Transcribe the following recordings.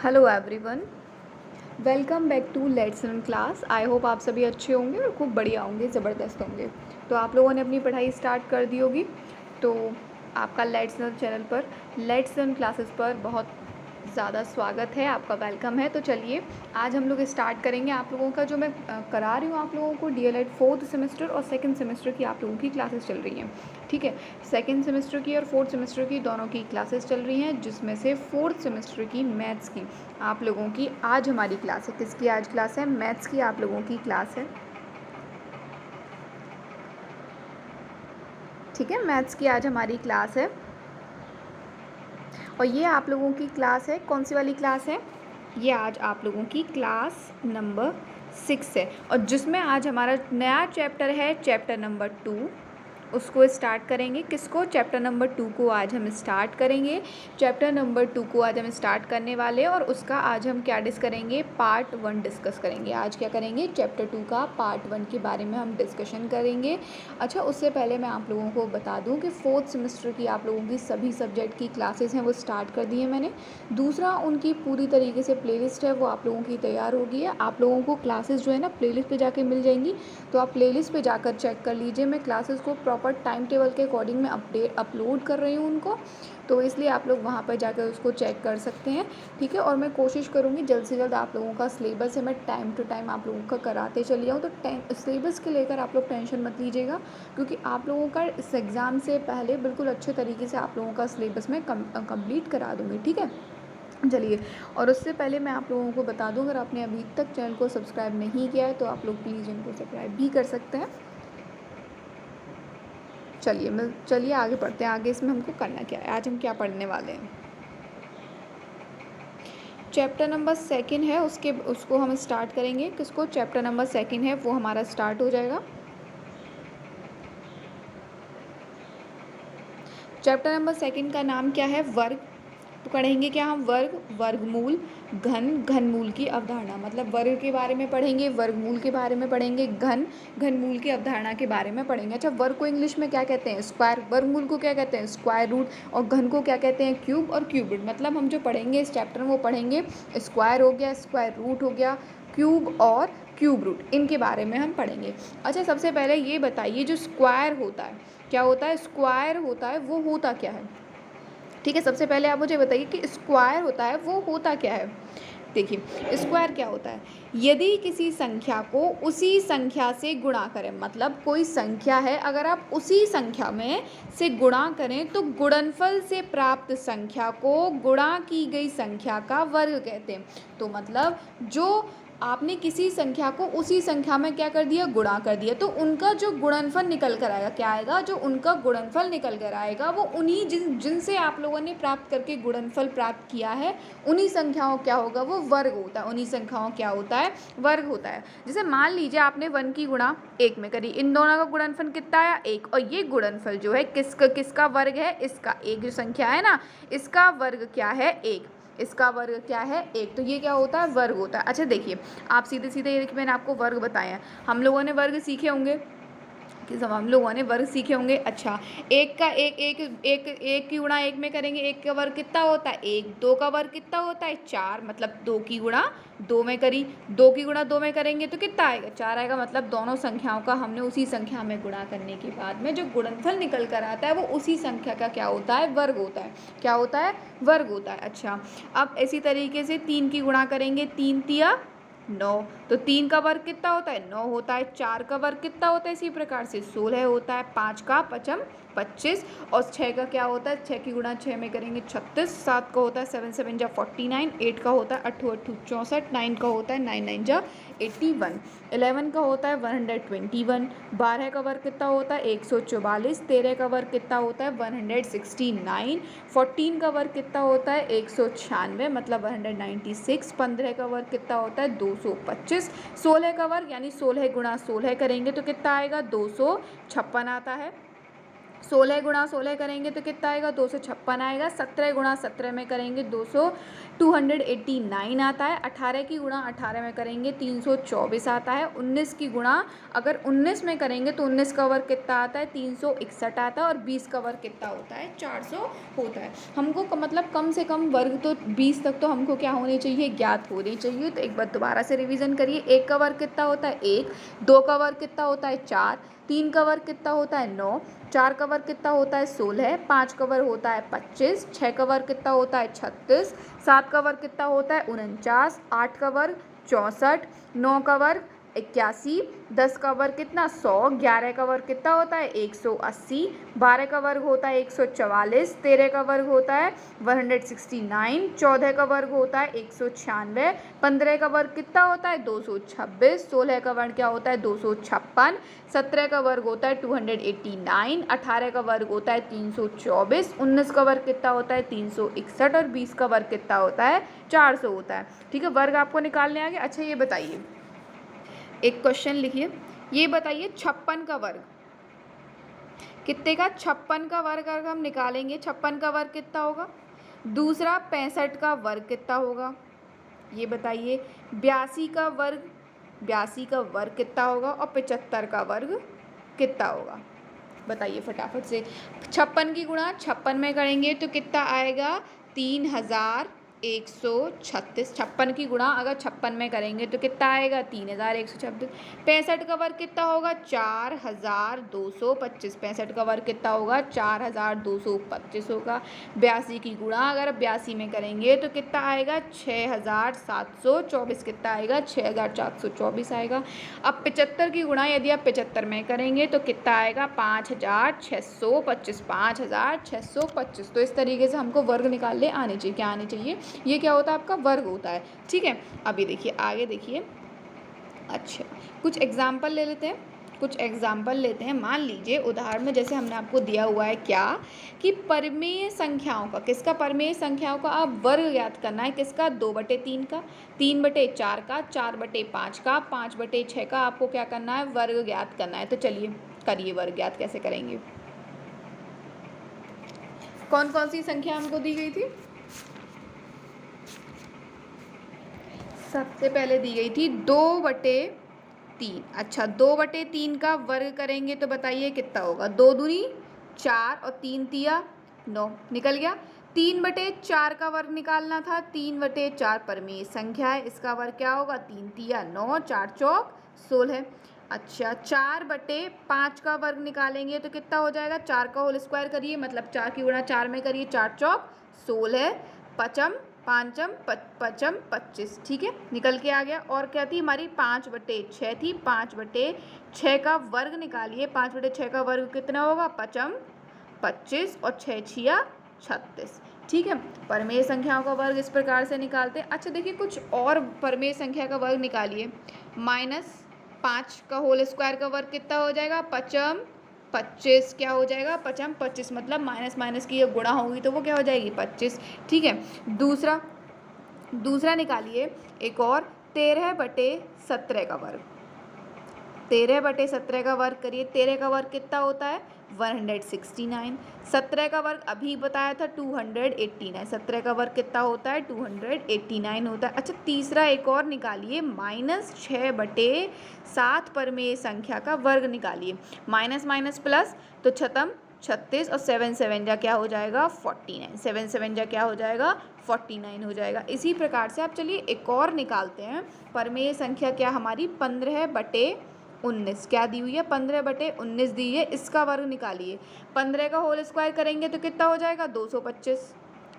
Hello everyone, welcome back to let's learn class. I hope आप सभी अच्छे होंगे और खूब बढ़िया होंगे, ज़बरदस्त होंगे। तो आप लोगों ने अपनी पढ़ाई स्टार्ट कर दी होगी। तो आपका लेट्स लर्न चैनल पर लेट्स लर्न क्लासेस पर बहुत ज़्यादा स्वागत है, आपका वेलकम है। तो चलिए आज हम लोग स्टार्ट करेंगे। आप लोगों का जो मैं करा रही हूँ आप लोगों को DLED 4th सेमेस्टर और सेकंड सेमेस्टर की आप लोगों की क्लासेस चल रही हैं। ठीक है, सेकंड सेमेस्टर की और फोर्थ सेमेस्टर की दोनों की क्लासेस चल रही हैं, जिसमें से फोर्थ सेमेस्टर की मैथ्स की आप लोगों की आज हमारी क्लास है। किसकी आज क्लास है? मैथ्स की आप लोगों की क्लास है। ठीक है, मैथ्स की आज हमारी क्लास है और ये आप लोगों की क्लास है। कौन सी वाली क्लास है? ये आज आप लोगों की क्लास नंबर 6 है और जिसमें आज हमारा नया चैप्टर है, चैप्टर नंबर 2। उसको स्टार्ट करेंगे। किसको? चैप्टर नंबर 2 को आज हम स्टार्ट करेंगे। चैप्टर नंबर 2 को आज हम स्टार्ट करने वाले हैं और उसका आज हम क्या करेंगे? पार्ट 1 डिस्कस करेंगे। आज क्या करेंगे? चैप्टर 2 का पार्ट 1 के बारे में हम डिस्कशन करेंगे। अच्छा, उससे पहले मैं आप लोगों को बता दूं कि फोर्थ सेमेस्टर की आप लोगों की सभी सब्जेक्ट की क्लासेस हैं वो स्टार्ट कर दी है मैंने। दूसरा, उनकी पूरी तरीके से प्लेलिस्ट है वो आप लोगों की तैयार हो गई है। आप लोगों को क्लासेस जो है ना प्लेलिस्ट पे जाके मिल जाएंगी, तो आप प्लेलिस्ट पे जाकर चेक कर लीजिए। मैं क्लासेस को प्रॉपर टाइम टेबल के अकॉर्डिंग में अपलोड कर रही हूँ उनको, तो इसलिए आप लोग वहाँ पर जाकर उसको चेक कर सकते हैं। ठीक है, और मैं कोशिश करूँगी जल्द से जल्द आप लोगों का सिलेबस है मैं टाइम टू टाइम आप लोगों का कराते चली जाऊँ। तो सिलेबस के लेकर आप लोग टेंशन मत लीजिएगा, क्योंकि आप लोगों का इस एग्ज़ाम से पहले बिल्कुल अच्छे तरीके से आप लोगों का सिलेबस मैं कंप्लीट करा दूँगी। ठीक है, चलिए। और उससे पहले मैं आप लोगों को बता दूं, अगर आपने अभी तक चैनल को सब्सक्राइब नहीं किया है तो आप लोग प्लीज़ इनको सब्सक्राइब भी कर सकते हैं। चलिए आगे पढ़ते हैं। आगे इसमें हमको करना क्या है, आज हम क्या पढ़ने वाले हैं। चैप्टर नंबर 2 है, उसको हम स्टार्ट करेंगे। किसको? चैप्टर नंबर 2 है वो हमारा स्टार्ट हो जाएगा। चैप्टर नंबर 2 का नाम क्या है? वर्ग। तो पढ़ेंगे क्या हम? वर्ग, वर्गमूल, घनमूल की अवधारणा। मतलब वर्ग के बारे में पढ़ेंगे, वर्गमूल के बारे में पढ़ेंगे, घनमूल की अवधारणा के बारे में पढ़ेंगे। अच्छा, वर्ग को इंग्लिश में क्या कहते हैं? स्क्वायर। वर्गमूल को क्या कहते हैं? Square root. और घन को क्या कहते हैं? क्यूब और क्यूब रूट। मतलब हम जो पढ़ेंगे इस चैप्टर में वो पढ़ेंगे स्क्वायर हो गया, स्क्वायर रूट हो गया, क्यूब और क्यूब रूट, इनके बारे में हम पढ़ेंगे। अच्छा, सबसे पहले ये बताइए जो स्क्वायर होता है, क्या होता है? स्क्वायर होता है वो होता क्या है? ठीक है, सबसे पहले आप मुझे बताइए कि स्क्वायर होता है वो होता क्या है। देखिए, स्क्वायर क्या होता है? यदि किसी संख्या को उसी संख्या से गुणा करें, मतलब कोई संख्या है, अगर आप उसी संख्या में से गुणा करें तो गुणनफल से प्राप्त संख्या को गुणा की गई संख्या का वर्ग कहते हैं। तो मतलब जो आपने किसी संख्या को उसी संख्या में क्या कर दिया? गुणा कर दिया, तो उनका जो गुणनफल निकल कर आएगा, क्या आएगा? जो उनका गुणनफल निकल कर आएगा वो उन्हीं जिनसे आप लोगों ने प्राप्त करके गुणनफल प्राप्त किया है, उन्हीं संख्याओं क्या होगा? वो वर्ग होता है। उन्हीं संख्याओं क्या होता है? वर्ग होता है। जैसे मान लीजिए आपने 1 की गुणा 1 में करी, इन दोनों का गुणनफल कितना आया? 1। और ये गुणनफल जो है किसका वर्ग है? इसका। एक जो संख्या है ना, इसका वर्ग क्या है? 1। इसका वर्ग क्या है? 1। तो ये क्या होता है? वर्ग होता है। अच्छा देखिए, आप सीधे सीधे ये मैंने आपको वर्ग बताया है। हम लोगों ने वर्ग सीखे होंगे कि सब हम लोगों ने वर्ग सीखे होंगे। अच्छा, एक का एक एक एक एक की गुणा 1 में करेंगे, 1 का वर्ग कितना होता है? 1। 2 का वर्ग कितना होता है? 4। मतलब 2 की गुणा 2 में करी, 2 की गुणा 2 में करेंगे तो कितना आएगा? 4 आएगा। मतलब दोनों संख्याओं का हमने उसी संख्या में गुणा करने के बाद में जो गुणनफल निकल कर आता है वो उसी संख्या का क्या होता है? वर्ग होता है। क्या होता है? वर्ग होता है। अच्छा, अब इसी तरीके से 3 की गुणा करेंगे, 3 तिया 9। तो 3 का वर्ग कितना होता है? 9 होता है। 4 का वर्ग कितना होता है? इसी प्रकार से 16 होता है। 5 का पचम 25। और 6 का क्या होता है? 6 की गुणा 6 में करेंगे 36। 7 का होता है 7 7 जा 49। 8 का होता है 8 8 64। 9 का होता है 9 9 जा 81। 11 का होता है 121। 12 का वर्ग कितना होता है? 144। 13 का वर्ग कितना होता है? 169। 14 का वर्ग कितना होता है? 196, मतलब 196। 15 का वर्ग कितना होता है? 225। 16 का वर्ग यानी 16 गुणा 16 करेंगे तो कितना आएगा? 256 आता है। 16 गुणा 16 करेंगे तो कितना आएगा 256 आएगा। 17 गुणा 17 में करेंगे 289 आता है। 18 की गुणा 18 में करेंगे 324 आता है। 19 की गुणा अगर 19 में करेंगे तो 19 का वर्ग कितना आता है 361 आता है। और 20 का वर्ग कितना होता है 400 होता है। हमको मतलब कम से कम वर्ग तो 20 तक तो हमको क्या होनी चाहिए ज्ञात होनी चाहिए। तो एक बार दोबारा से रिवीजन करिए। 1 का वर्ग कितना होता है 1, 2 का वर्ग कितना होता है 4, 3 का वर्ग कितना होता है 9, 4 का वर्ग कितना होता है 16, 5 का वर्ग होता है 25, 6 का वर्ग कितना होता है 36, 7 का वर्ग कितना होता है 49, 8 का वर्ग 64, 9 का वर्ग 81, 10 का वर्ग कितना 100, 11 का वर्ग कितना होता है 180, 12 का वर्ग होता है 144, 13 का वर्ग होता है 169, 14 का वर्ग होता है 196, 15 का वर्ग कितना होता है 226, 16 का वर्ग क्या होता है 256, 17 का वर्ग होता है 289, 18 का वर्ग होता है 324, 19 का वर्ग कितना होता है 361 और 20 का वर्ग कितना होता है 400 होता है। ठीक है, वर्ग आपको निकालने आ गया। अच्छा ये बताइए, एक क्वेश्चन लिखिए, ये बताइए 56 का वर्ग कितने का 56 का वर्ग अगर हम निकालेंगे 56 का वर्ग कितना होगा। दूसरा 65 का वर्ग कितना होगा ये बताइए। 82 का वर्ग कितना होगा और 75 का वर्ग कितना होगा बताइए फटाफट से। 56 की गुणा 56 में करेंगे तो कितना आएगा 3136। 56 की गुणा अगर 56 में करेंगे तो कितना आएगा 3136। 65 का वर्ग कितना होगा 4225। 65 का वर्ग कितना होगा 4225 होगा। 82 की गुणा अगर 82 में करेंगे तो कितना आएगा 6724। कितना आएगा 6424 आएगा। अब 75 की गुणा यदि आप 75 में करेंगे तो कितना आएगा 5625। 5625। तो इस तरीके से हमको वर्ग निकालने आने चाहिए। क्या आने चाहिए, ये क्या होता है आपका वर्ग होता है। ठीक है, अभी देखिए आगे देखिए। अच्छा कुछ एग्जाम्पल ले लेते हैं। मान लीजिए उदाहरण में जैसे हमने आपको दिया हुआ है क्या कि परमेय संख्याओं का, किसका परमेय संख्याओं का आप वर्ग ज्ञात करना है। किसका 2/3 का, 3/4 का, 4/5 का, 5/6 का आपको क्या करना है वर्ग ज्ञात करना है। तो चलिए करिए वर्ग ज्ञात कैसे करेंगे। कौन कौन सी संख्या हमको दी गई थी, सबसे पहले दी गई थी 2/3। अच्छा 2/3 का वर्ग करेंगे तो बताइए कितना होगा। 2 दूनी 4 और 3 तिया 9 निकल गया। 3/4 का वर्ग निकालना था। 3/4 परमेय संख्या है, इसका वर्ग क्या होगा 3 तिया 9, 4 चौक 16। अच्छा 4/5 का वर्ग निकालेंगे तो कितना हो जाएगा 4 का होल स्क्वायर करिए, मतलब 4 की गुणा 4 में करिए, 4 चौक 16, पचम 25। ठीक है निकल के आ गया। और क्या थी हमारी 5/6 थी। 5/6 का वर्ग निकालिए। 5/6 का वर्ग कितना होगा 25 और 6 36। ठीक है, परमेय संख्याओं का वर्ग इस प्रकार से निकालते हैं। अच्छा देखिए कुछ और परमेय संख्या का वर्ग निकालिए। -5 का होल स्क्वायर का वर्ग कितना हो जाएगा 25। क्या हो जाएगा 25 मतलब माइनस की गुणा होगी तो वो क्या हो जाएगी 25। ठीक है, दूसरा निकालिए एक और 13/17 का वर्ग। 13/17 का वर्ग करिए। 13 का वर्ग कितना होता है 169। 17 का वर्ग अभी बताया था 289। 17 का वर्ग कितना होता है 289 होता है। अच्छा तीसरा एक और निकालिए -6/7 परमेय संख्या का वर्ग निकालिए। माइनस प्लस तो 36 और 7 जा क्या हो जाएगा 49। 7 जा क्या हो जाएगा 49 हो जाएगा। इसी प्रकार से आप चलिए एक और निकालते हैं। परमेय संख्या क्या हमारी 15/19 क्या दी हुई है 15/19 दी है, इसका वर्ग निकालिए। 15 का होल स्क्वायर करेंगे तो कितना हो जाएगा 225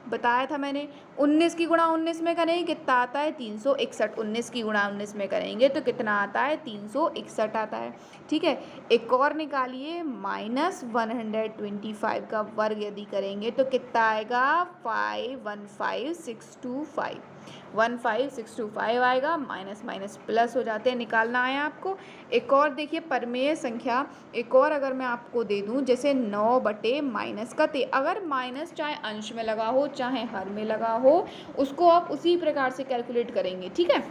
बताया था मैंने। 19 की गुणा 19 में करेंगे कितना आता है 361। 19 की गुणा 19 में करेंगे तो कितना आता है 361 आता है। ठीक है, एक और निकालिए -125 का वर्ग यदि करेंगे तो कितना आएगा 15625 आएगा। माइनस प्लस हो जाते हैं, निकालना है आपको। एक और देखिए परमेय संख्या एक और अगर मैं आपको दे दूं जैसे 9/-, अगर माइनस चाहे अंश में लगा हो चाहे हर में लगा हो उसको आप उसी प्रकार से कैलकुलेट करेंगे। ठीक है,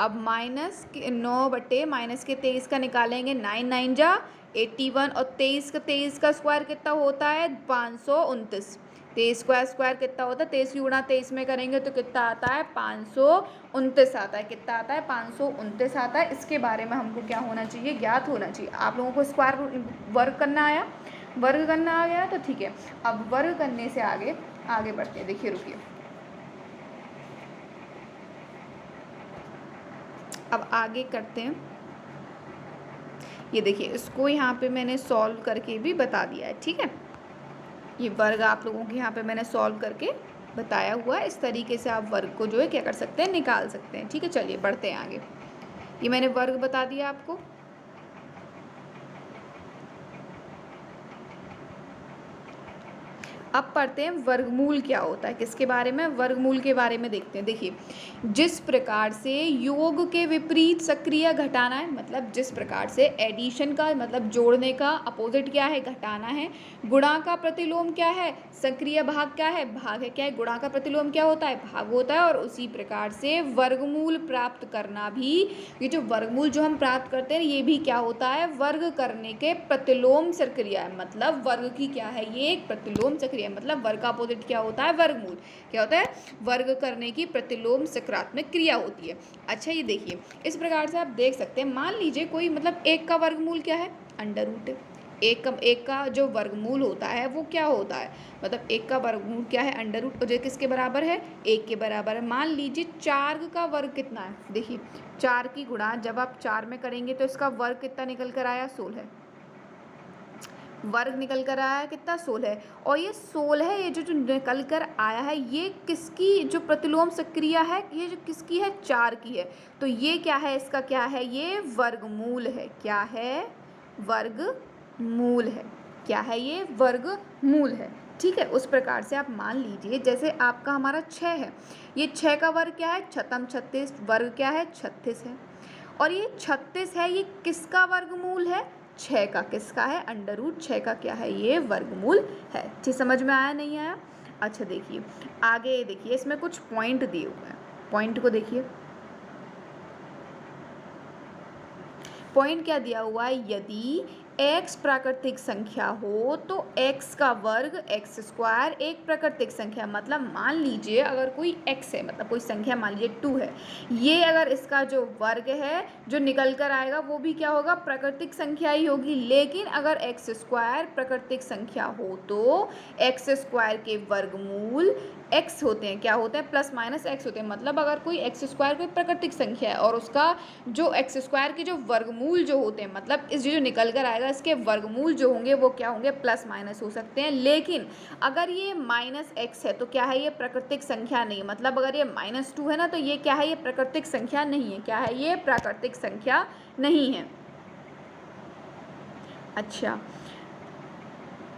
अब माइनस 9/-23 का निकालेंगे, 9 9 जा 81 और 23 का स्क्वायर कितना होता है 529। 23 का स्क्वायर कितना होता है, 23 की गुणा 23 में करेंगे तो कितना आता है 529 आता है। कितना आता है 529 आता है। इसके बारे में हमको क्या होना चाहिए, ज्ञात होना चाहिए। आप लोगों को स्क्वायर वर्ग करना आया, वर्ग करना आ गया तो ठीक है। अब वर्ग करने से आगे बढ़ते हैं। देखिए रुकिए, अब आगे करते हैं। ये देखिए, इसको यहाँ पे मैंने सॉल्व करके भी बता दिया है, ठीक है। ये वर्ग आप लोगों के यहाँ पे मैंने सॉल्व करके बताया हुआ है। इस तरीके से आप वर्ग को जो है क्या कर सकते हैं, निकाल सकते हैं, ठीक है। चलिए बढ़ते हैं आगे। ये मैंने वर्ग बता दिया आपको। अब पढ़ते हैं वर्गमूल क्या होता है, किसके बारे में, वर्गमूल के बारे में देखते हैं। देखिए, जिस प्रकार से योग के विपरीत सक्रिय घटाना है, मतलब जिस प्रकार से एडिशन का मतलब जोड़ने का अपोजिट क्या है, घटाना है। गुणा का प्रतिलोम क्या है, सक्रिय भाग क्या है, भाग है। क्या है, गुणा का प्रतिलोम क्या होता है, भाग होता है। और उसी प्रकार से वर्गमूल प्राप्त करना भी, ये जो वर्गमूल जो हम प्राप्त करते हैं ये भी क्या होता है, वर्ग करने के प्रतिलोम सक्रिया है। मतलब वर्ग की क्या है, ये एक प्रतिलोम सक्रिया, मतलब वर्ग का अपोजिट क्या होता है, वर्गमूल। क्या होता है, वर्ग करने की प्रतिलोम सकारात्मक क्रिया होती है। अच्छा, ये देखिए, इस प्रकार से आप देख सकते हैं। मान लीजिए कोई मतलब एक का वर्गमूल क्या है, अंडर रूट। एक का जो वर्गमूल होता है वो क्या होता है, मतलब एक का वर्गमूल क्या है, अंडर रूट। और जो किसके बराबर है, 1 के बराबर है। मान लीजिए 4 का वर्ग कितना है, देखिए 4 की गुणा जब आप 4 में करेंगे तो इसका वर्ग कितना निकल कर आया, 16। वर्ग निकल कर आया कितना, 16। और ये 16 ये जो निकल कर आया है, ये किसकी जो प्रतिलोम सक्रिया है, ये जो किसकी है, 4 की है। तो ये क्या है, इसका क्या है, ये वर्गमूल है। क्या है, वर्गमूल है। क्या है, ये वर्गमूल है, ठीक है। उस प्रकार से आप मान लीजिए जैसे आपका हमारा 6 है, ये 6 का वर्ग क्या है, छतम 36, वर्ग क्या है 36 है। और ये 36 है, ये किसका वर्गमूल है, 6 का। किसका है, अंडर रूट 6 का क्या है, ये वर्गमूल है। ठीक, समझ में आया, नहीं आया। अच्छा देखिए आगे, देखिए इसमें कुछ पॉइंट दिए हुए हैं, पॉइंट को देखिए। पॉइंट क्या दिया हुआ है, यदि x प्राकृतिक संख्या हो तो x का वर्ग x स्क्वायर एक प्राकृतिक संख्या। मतलब मान लीजिए अगर कोई x है, मतलब कोई संख्या मान लीजिए 2 है, ये अगर इसका जो वर्ग है जो निकल कर आएगा वो भी क्या होगा, प्राकृतिक संख्या ही होगी। लेकिन अगर x स्क्वायर प्राकृतिक संख्या हो तो x स्क्वायर के वर्गमूल x होते हैं, क्या होते हैं, प्लस माइनस x होते हैं। मतलब अगर कोई x स्क्वायर कोई प्राकृतिक संख्या है और उसका जो x स्क्वायर के जो वर्गमूल जो होते हैं, मतलब इस जो निकल कर आएगा इसके वर्गमूल जो होंगे वो क्या होंगे, प्लस माइनस हो सकते हैं। लेकिन अगर ये माइनस x है तो क्या है, ये प्राकृतिक संख्या नहीं है। मतलब अगर ये -2 है ना तो ये क्या है, ये प्राकृतिक संख्या नहीं है। क्या है, ये प्राकृतिक संख्या नहीं है। अच्छा,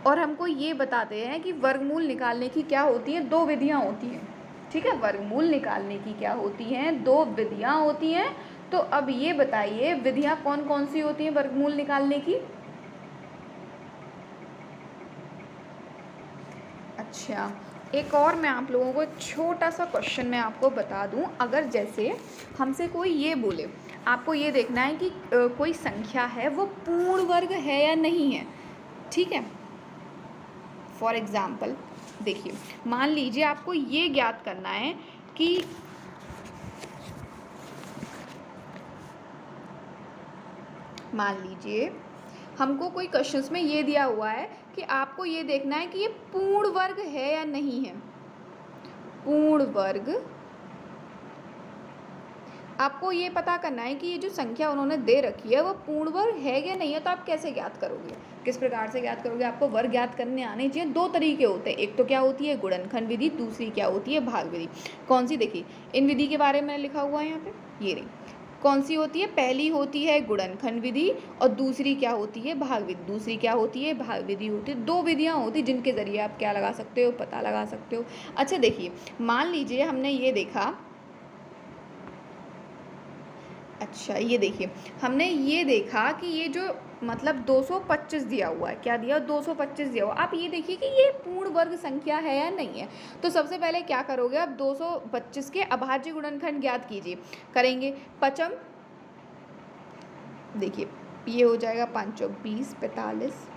और हमको ये बताते हैं कि वर्गमूल निकालने की क्या होती है, 2 विधियाँ होती हैं, ठीक है। वर्गमूल निकालने की क्या होती हैं, 2 विधियाँ होती हैं। तो अब ये बताइए विधियाँ कौन कौन सी होती हैं वर्गमूल निकालने की। अच्छा, एक और मैं आप लोगों को एक छोटा सा क्वेश्चन मैं आपको बता दूं। अगर जैसे हमसे कोई ये बोले, आपको ये देखना है कि कोई संख्या है वो पूर्ण वर्ग है या नहीं है, ठीक है। फॉर एग्ज़ाम्पल देखिए, मान लीजिए आपको ये ज्ञात करना है कि मान लीजिए हमको कोई क्वेश्चंस में ये दिया हुआ है कि आपको ये देखना है कि ये पूर्ण वर्ग है या नहीं है। पूर्ण वर्ग, आपको ये पता करना है कि ये जो संख्या उन्होंने दे रखी है वो पूर्ण वर्ग है या नहीं है। तो आप कैसे ज्ञात करोगे, किस प्रकार से ज्ञात करोगे, आपको वर्ग ज्ञात करने आने चाहिए। 2 तरीके होते हैं, एक तो क्या होती है गुणनखंड विधि, दूसरी क्या होती है भाग विधि। कौन सी, देखिए इन विधि के बारे में लिखा हुआ है यहाँ पे, ये रही। कौन सी होती है, पहली होती है गुणनखंड विधि और दूसरी क्या होती है, भाग विधि। दूसरी क्या होती है, भाग विधि होती है। 2 विधियाँ होती हैं जिनके ज़रिए आप क्या लगा सकते हो, पता लगा सकते हो। अच्छा देखिए, मान लीजिए हमने ये देखा, अच्छा ये देखिए हमने ये देखा कि ये जो मतलब 225 दिया हुआ है। क्या दिया? 225 दिया हुआ। आप ये देखिए कि ये पूर्ण वर्ग संख्या है या नहीं है। तो सबसे पहले क्या करोगे आप? 225 के अभाज्य गुणनखंड ज्ञात कीजिए। करेंगे पचम, देखिए ये हो जाएगा 5 चौक 20, 45।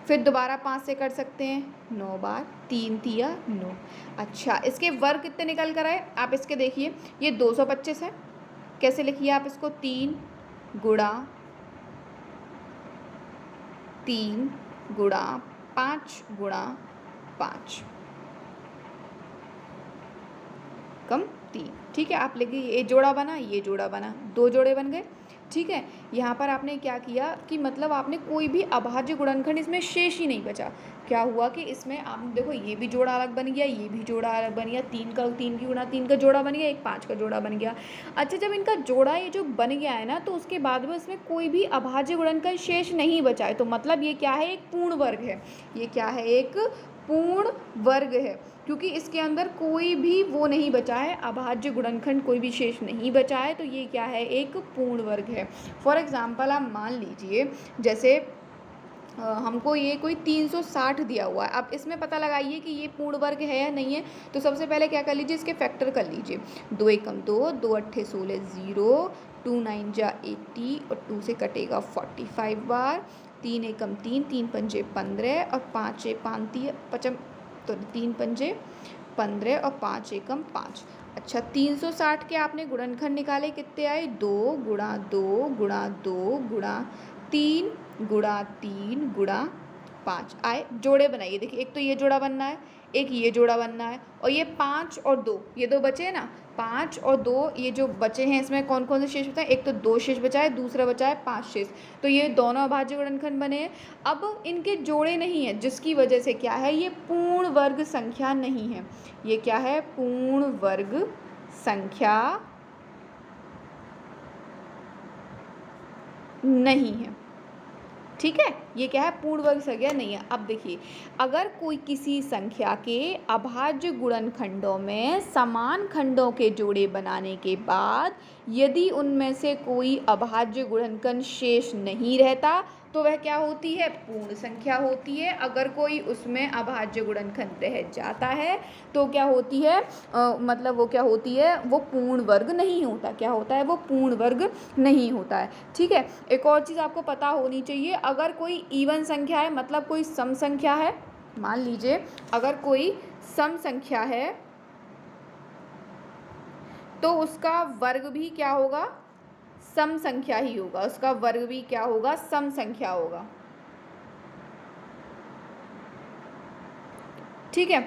फिर दोबारा 5 से कर सकते हैं 9 बार, 3 तिया 9। अच्छा, इसके वर्ग कितने निकल कर आए? आप इसके देखिए, ये 225 है। कैसे लिखिए आप इसको? 3 गुणा 3 गुणा 5 गुणा 5 कम 3। ठीक है, आप लिखिए ये जोड़ा बना, ये जोड़ा बना, 2 जोड़े बन गए। ठीक है, यहाँ पर आपने क्या किया कि मतलब आपने कोई भी अभाज्य गुणनखंड इसमें शेष ही नहीं बचा। क्या हुआ कि इसमें आप देखो ये भी जोड़ा अलग बन गया, ये भी जोड़ा अलग बन गया, 3 की गुणा 3 का जोड़ा बन गया, एक 5 का जोड़ा बन गया। अच्छा, जब इनका जोड़ा ये जो बन गया है ना, तो उसके बाद में इसमें कोई भी अभाज्य गुणनखंड शेष नहीं बचा है। तो मतलब ये क्या है? एक पूर्ण वर्ग है। ये क्या है? एक पूर्ण वर्ग है, क्योंकि इसके अंदर कोई भी वो नहीं बचा है, अभाज्य गुणनखंड कोई भी शेष नहीं बचा है। तो ये क्या है? एक पूर्ण वर्ग है। फॉर एग्जाम्पल आप मान लीजिए, जैसे हमको ये कोई 360 दिया हुआ है। अब इसमें पता लगाइए कि ये पूर्ण वर्ग है या नहीं है। तो सबसे पहले क्या कर लीजिए? इसके फैक्टर कर लीजिए। 2 एकम 2, 2 अट्ठे 16 0, 2 9 जा 80 और 2 से कटेगा 45 बार, 3 एकम 3, 3 पंजे 15 और 5 पांती पचम, तो 3 पंजे 15 और 5 एकम 5। अच्छा, 360 के आपने गुणनखंड निकाले, कितने आए? 2 गुणा 2 गुणा 2 गुणा 3 गुणा 3 गुणा 5 आए। जोड़े बनाइए, देखिए एक तो ये जोड़ा बनना है, एक ये जोड़ा बनना है, और ये 5 और 2, ये 2 बचे हैं ना, 5 और 2 ये जो बचे हैं, इसमें कौन कौन से शेष बचा है? एक तो 2 शेष बचा है, दूसरा बचा है 5 शेष। तो ये दोनों अभाज्य गुणनखंड बने हैं। अब इनके जोड़े नहीं है, जिसकी वजह से क्या है? ये पूर्ण वर्ग संख्या नहीं है। ये क्या है? पूर्ण वर्ग संख्या नहीं है। ठीक है, ये क्या है? पूर्ण वर्ग संख्या नहीं है। अब देखिए, अगर कोई किसी संख्या के अभाज्य गुणनखंडों में समान खंडों के जोड़े बनाने के बाद यदि उनमें से कोई अभाज्य गुणनखंड शेष नहीं रहता, तो वह क्या होती है? पूर्ण संख्या होती है। अगर कोई उसमें अभाज्य गुणनखंड रह जाता है तो क्या होती है? मतलब वो क्या होती है? वो पूर्ण वर्ग नहीं होता। क्या होता है? वो पूर्ण वर्ग नहीं होता है। ठीक है, एक और चीज़ आपको पता होनी चाहिए, अगर कोई इवन संख्या है, मतलब कोई सम संख्या है, मान लीजिए अगर कोई सम संख्या है तो उसका वर्ग भी क्या होगा? सम संख्या ही होगा। उसका वर्ग भी क्या होगा? सम संख्या होगा। ठीक है,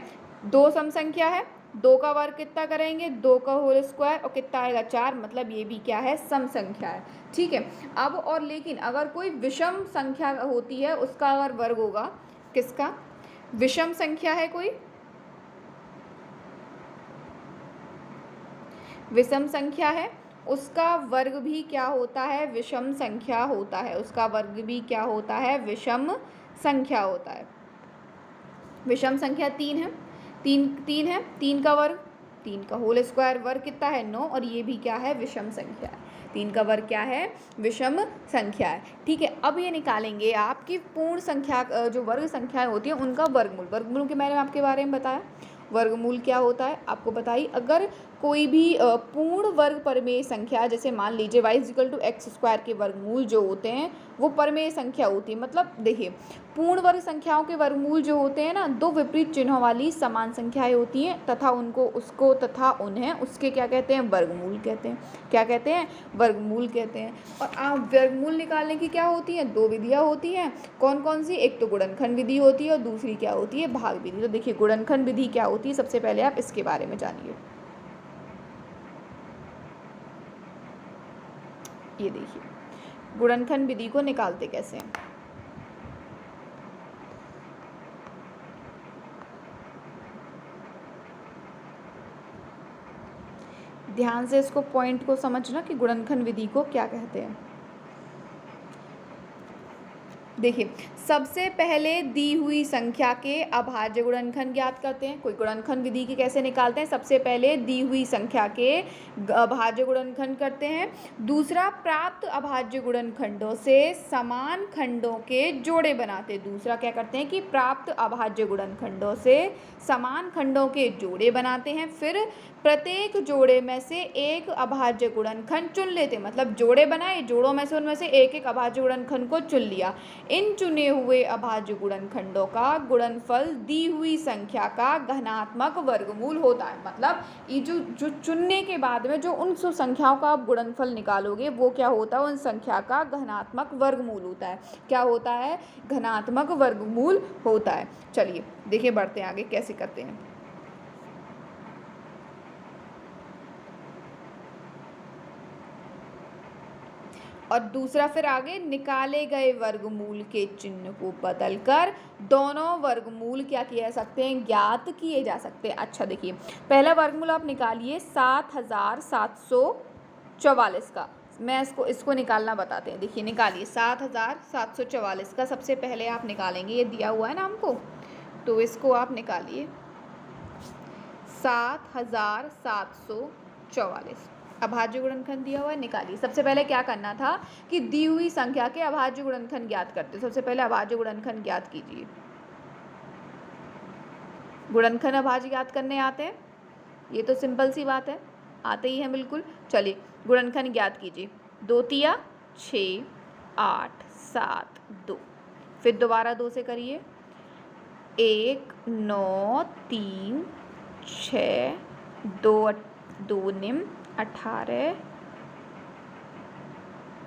2 सम संख्या है, 2 का वर्ग कितना करेंगे? 2 का होल स्क्वायर, और कितना आएगा? 4। मतलब ये भी क्या है? सम संख्या है। ठीक है, अब और लेकिन अगर कोई विषम संख्या होती है, उसका अगर वर्ग होगा, किसका? विषम संख्या है कोई, विषम संख्या है, उसका वर्ग भी क्या होता है? विषम संख्या होता है। उसका वर्ग भी क्या होता है? विषम संख्या होता है। विषम संख्या 3 है, 3 है, 3 का वर्ग, 3 का होल स्क्वायर, वर्ग कितना है? 9, और ये भी क्या है? विषम संख्या है। 3 का वर्ग क्या है? विषम संख्या है। ठीक है, अब ये निकालेंगे आपकी पूर्ण संख्या, जो वर्ग संख्याएं होती हैं उनका वर्गमूल। वर्गमूल के मैंने आपके बारे में बताया। वर्गमूल क्या होता है आपको बताइए। अगर कोई भी पूर्ण वर्ग परमेय संख्या, जैसे मान लीजिए y=x² के वर्गमूल जो होते हैं वो परमेय संख्या होती है। मतलब देखिए, पूर्ण वर्ग संख्याओं के वर्गमूल जो होते हैं ना, 2 विपरीत चिन्हों वाली समान संख्याएं होती हैं तथा उनको उसको तथा उन्हें उसके क्या कहते हैं? वर्गमूल कहते हैं। क्या कहते हैं? वर्गमूल कहते हैं। और आप वर्गमूल निकालने की क्या होती हैं? 2 विधियाँ होती हैं। कौन कौन सी? एक तो गुणनखंड विधि होती है और दूसरी क्या होती है? भाग विधि। तो देखिए, गुणनखंड विधि क्या होती है, सबसे पहले आप इसके बारे में जानिए। ये देखिए, गुणनखंड विधि को निकालते कैसे हैं। ध्यान से इसको पॉइंट को समझना कि गुणनखंड विधि को क्या कहते हैं। देखिए, सबसे पहले दी हुई संख्या के अभाज्य गुणनखंड ज्ञात करते हैं। कोई गुणनखंड विधि की कैसे निकालते हैं? सबसे पहले दी हुई संख्या के अभाज्य गुणनखंड करते हैं। दूसरा, प्राप्त अभाज्य गुणनखंडों से समान खंडों के जोड़े बनाते हैं। दूसरा क्या करते हैं कि प्राप्त अभाज्य गुणनखंडों से समान खंडों के जोड़े बनाते हैं। फिर प्रत्येक जोड़े में से एक अभाज्य गुणनखंड चुन लेते, मतलब जोड़े बनाए, जोड़ों में से उनमें से एक एक अभाज्य गुणनखंड को चुन लिया। इन चुने हुए अभाज्य गुणनखंडों का गुणनफल दी हुई संख्या का घनात्मक वर्गमूल होता है। मतलब ये जो चुनने के बाद में जो उन संख्याओं का आप गुणनफल निकालोगे वो क्या होता है? उन संख्या का घनात्मक वर्गमूल होता है। क्या होता है? घनात्मक वर्गमूल होता है। चलिए देखिए, बढ़ते हैं आगे कैसे करते हैं। और दूसरा फिर आगे, निकाले गए वर्गमूल के चिन्ह को बदलकर दोनों वर्गमूल क्या किए जा सकते हैं? ज्ञात किए जा सकते हैं। अच्छा देखिए, पहला वर्गमूल आप निकालिए 7744 का। मैं इसको निकालना बताते हैं। देखिए निकालिए 7744 का। सबसे पहले आप निकालेंगे, ये दिया हुआ है ना हमको, तो इसको आप निकालिए 7744 अभाज्य गुणनखंड दिया हुआ है, निकालिए। सबसे पहले क्या करना था कि दी हुई संख्या के अभाज्य गुणनखंड ज्ञात करते। सबसे पहले अभाज्य गुणनखंड ज्ञात कीजिए। गुणनखंड अभाज्य ज्ञात करने आते हैं? ये तो सिंपल सी बात है, आते ही हैं बिल्कुल। चलिए गुणनखंड ज्ञात कीजिए। 2 तिया 6 8 7 2। फिर दोबारा 2 से करिए। 1 9 3 6 2 निम 18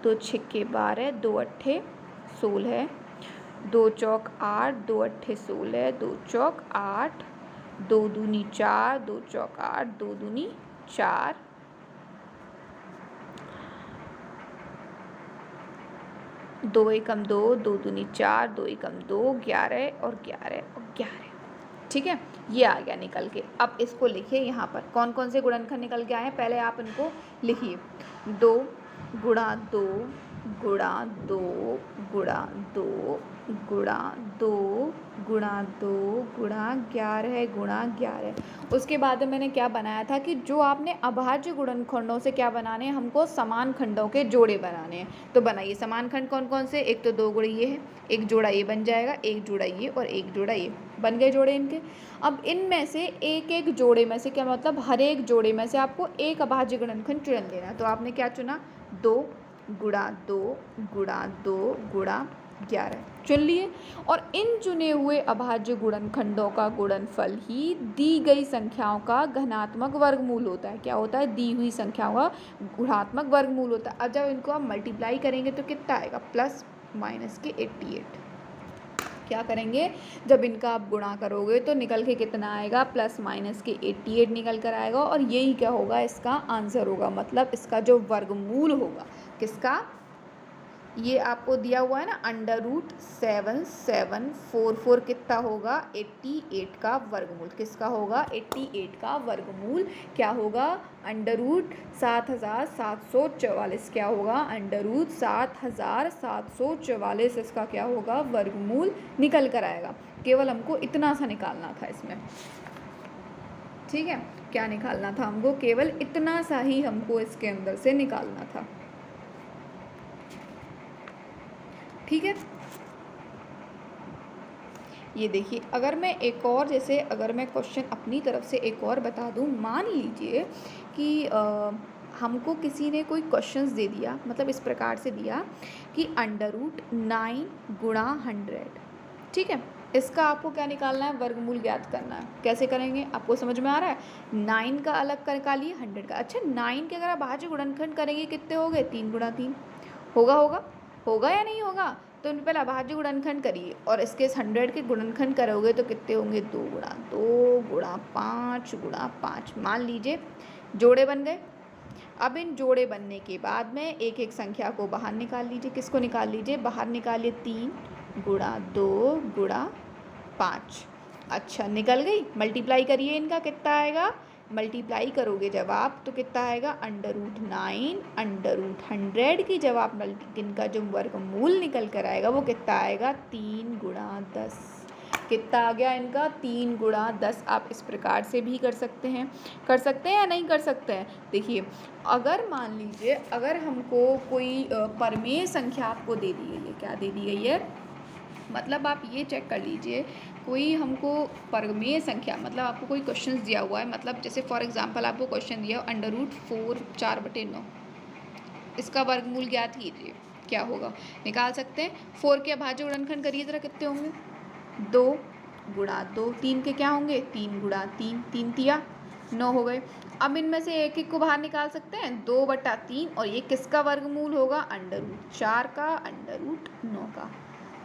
2 छिक्के 12 2 अट्ठे 16 2 चौक 8 2 अट्ठे 16 2 चौक 8 2 दूनी 4 2 चौक 8 2 दूनी 4 2 एकम 2 2 दूनी 4 2 एकम 2 11 और 11 और 11। ठीक है, ये आ गया निकल के। अब इसको लिखिए यहाँ पर कौन कौन से गुणनखंड निकल के आए हैं, पहले आप इनको लिखिए। 2 गुणा 2 गुणा 2 गुणा 2 गुणा 2 गुणा 2 गुणा 11 गुणा 11। उसके बाद मैंने क्या बनाया था कि जो आपने अभाज्य गुणनखंडों से क्या बनाने हैं, हमको समान खंडों के जोड़े बनाने हैं। तो बनाइए समान खंड कौन कौन से। एक तो 2 गुणे ये है, एक जोड़ा ये बन जाएगा, एक जोड़ा ये और एक जोड़ा ये, बन गए जोड़े इनके। अब इनमें से एक एक जोड़े में से क्या मतलब हर एक जोड़े में से आपको एक अभाज्य गुणनखंड चुन लेना। तो आपने क्या चुना? 2 गुणा 2 गुणा 2 गुणा 11 चुन लिए। और इन चुने हुए अभाज्य गुणनखंडों का गुणनफल ही दी गई संख्याओं का घनात्मक वर्गमूल होता है। क्या होता है? दी हुई संख्याओं का गुणात्मक वर्गमूल होता है। अब जब इनको आप मल्टीप्लाई करेंगे तो कितना आएगा? प्लस माइनस के 88। क्या करेंगे? जब इनका आप गुणा करोगे तो निकल के कितना आएगा? प्लस माइनस के 88 निकल कर आएगा। और यही क्या होगा? इसका आंसर होगा, मतलब इसका जो वर्गमूल होगा। किसका? ये आपको दिया हुआ है ना, √7744 कितना होगा? 88 का वर्गमूल। किसका होगा? 88 का वर्गमूल क्या होगा? √7744 क्या होगा? √7744 इसका क्या होगा? वर्गमूल निकल कर आएगा। केवल हमको इतना सा निकालना था इसमें। ठीक है, क्या निकालना था हमको? केवल इतना सा ही हमको इसके अंदर से निकालना था। ठीक है, ये देखिए, अगर मैं एक और जैसे अगर मैं क्वेश्चन अपनी तरफ से एक और बता दूं, मान लीजिए कि हमको किसी ने कोई क्वेश्चंस दे दिया, मतलब इस प्रकार से दिया कि √9 गुणा 100। ठीक है, इसका आपको क्या निकालना है? वर्गमूल ज्ञात करना है। कैसे करेंगे? आपको समझ में आ रहा है? 9 का अलग कर निकालिए, 100 का। अच्छा, 9 के अगर आप अभाज्य गुणनखंड करेंगे कितने हो गए? 3 गुणा 3 होगा या नहीं होगा? तो पहले अभाज्य गुणनखंड करिए और इसके 100 के गुणनखंड करोगे तो कितने होंगे? 2 गुणा 2 गुणा 5 गुणा 5। मान लीजिए जोड़े बन गए। अब इन जोड़े बनने के बाद में एक एक संख्या को बाहर निकाल लीजिए। किसको निकाल लीजिए? बाहर निकालिए। 3 गुणा 2 गुणा 5। अच्छा, निकल गई। मल्टीप्लाई करिए, इनका कितना आएगा? मल्टीप्लाई करोगे जब आप तो कितना आएगा √9 √100 की जब आप इनका जो वर्गमूल निकल कर आएगा वो कितना आएगा 3 × 10। कितना आ गया इनका 3 × 10। आप इस प्रकार से भी कर सकते हैं या नहीं कर सकते हैं। देखिए अगर मान लीजिए अगर हमको कोई परमेय संख्या आपको दे दी गई है, क्या दे दी गई है, मतलब आप ये चेक कर लीजिए कोई हमको परमेय संख्या मतलब आपको कोई क्वेश्चन दिया हुआ है, मतलब जैसे फॉर एग्जांपल आपको क्वेश्चन दिया √4 4/9 इसका वर्गमूल ज्ञात कीजिए, क्या होगा निकाल सकते हैं। 4 के अभाज्य गुणनखंड करिए ज़रा कितने होंगे 2 × 2, 3 के क्या होंगे 3 × 3, 3 तिया 9 हो गए। अब इनमें से एक एक को बाहर निकाल सकते हैं 2/3 और ये किसका वर्गमूल होगा √4 का √9 का।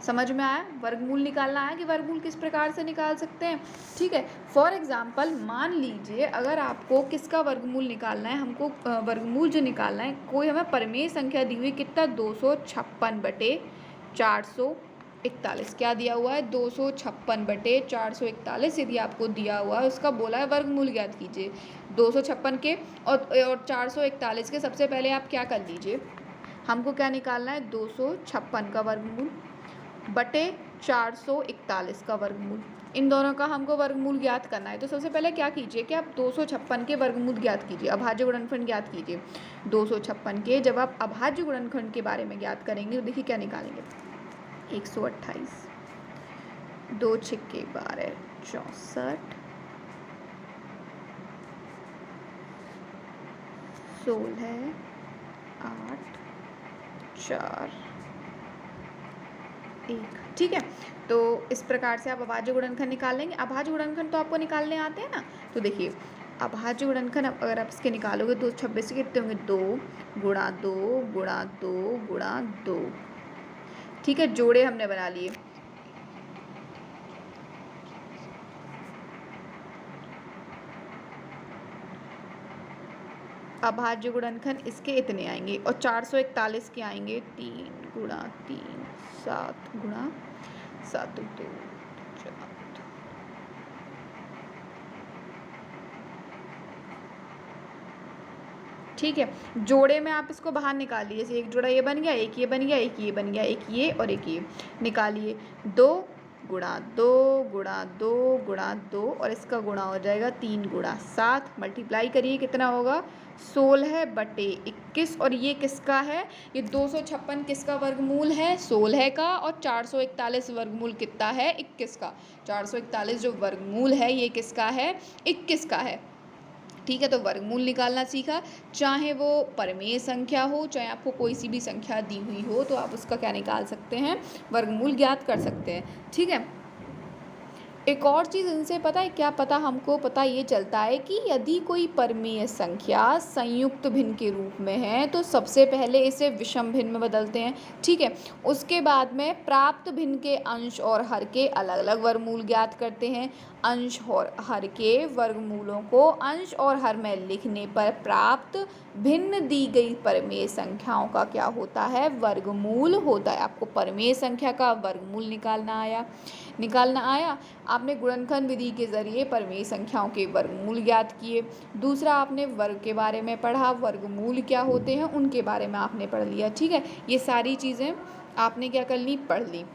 समझ में आया वर्गमूल निकालना आया कि वर्गमूल किस प्रकार से निकाल सकते हैं। ठीक है, फॉर एग्जांपल मान लीजिए अगर आपको किसका वर्गमूल निकालना है, हमको वर्गमूल जो निकालना है कोई हमें परमेय संख्या दी हुई कितना 256/441 क्या दिया हुआ है 256/441 यदि आपको दिया हुआ है उसका बोला है वर्गमूल ज्ञात कीजिए। 256 के और 441 के सबसे पहले आप क्या कर लीजिए, हमको क्या निकालना है 256 का वर्गमूल बटे 441 का वर्गमूल, इन दोनों का हमको वर्गमूल ज्ञात करना है। तो सबसे पहले क्या कीजिए कि आप 256 के वर्गमूल ज्ञात कीजिए, अभाज्य गुणनखंड ज्ञात कीजिए। 256 के जब आप अभाज्य गुणनखंड के बारे में ज्ञात करेंगे तो देखिए क्या निकालेंगे 128 2 × 6 = 12 64 16 8 4 1। ठीक है, तो इस प्रकार से आप अभाज्य गुणनखंड निकाल लेंगे। अभाज्य गुणनखंड तो आपको निकालने आते हैं ना, तो देखिए अभाज्य गुणनखंड अगर आप इसके निकालोगे तो 26 के कितने होंगे 2 × 2 × 2 × 2। ठीक है, जोड़े हमने बना लिए। अभाज्य गुणनखंड इसके इतने आएंगे और 441 के आएंगे 3 × 3 7 × 7 2 4। ठीक है, जोड़े में आप इसको बाहर निकालिए, जैसे एक जोड़ा ये बन गया, एक ये बन गया, एक ये बन गया, एक ये और एक ये निकालिए 2 × 2 × 2 × 2 और इसका गुणा हो जाएगा 3 × 7। मल्टीप्लाई करिए कितना होगा 16/21 और ये किसका है ये 256 किसका वर्गमूल है 16 का और 441 वर्गमूल कितना है 21 का। 441 जो वर्गमूल है ये किसका है 21 का है। ठीक है, तो वर्गमूल निकालना सीखा, चाहे वो परमेय संख्या हो चाहे आपको कोई सी भी संख्या दी हुई हो तो आप उसका क्या निकाल सकते हैं वर्गमूल ज्ञात कर सकते हैं। ठीक है, एक और चीज़ इनसे पता है क्या, पता हमको पता ये चलता है कि यदि कोई परमेय संख्या संयुक्त भिन्न के रूप में है तो सबसे पहले इसे विषम भिन्न में बदलते हैं। ठीक है, उसके बाद में प्राप्त भिन्न के अंश और हर के अलग अलग वर्गमूल ज्ञात करते हैं। अंश और हर के वर्गमूलों को अंश और हर में लिखने पर प्राप्त भिन्न दी गई परमेय संख्याओं का क्या होता है वर्गमूल होता है। आपको परमेय संख्या का वर्गमूल निकालना आया। आपने गुणनखंड विधि के ज़रिए परमेय संख्याओं के वर्गमूल ज्ञात किए। दूसरा आपने वर्ग के बारे में पढ़ा, वर्गमूल क्या होते हैं उनके बारे में आपने पढ़ लिया। ठीक है, ये सारी चीज़ें आपने क्या कर ली पढ़ ली।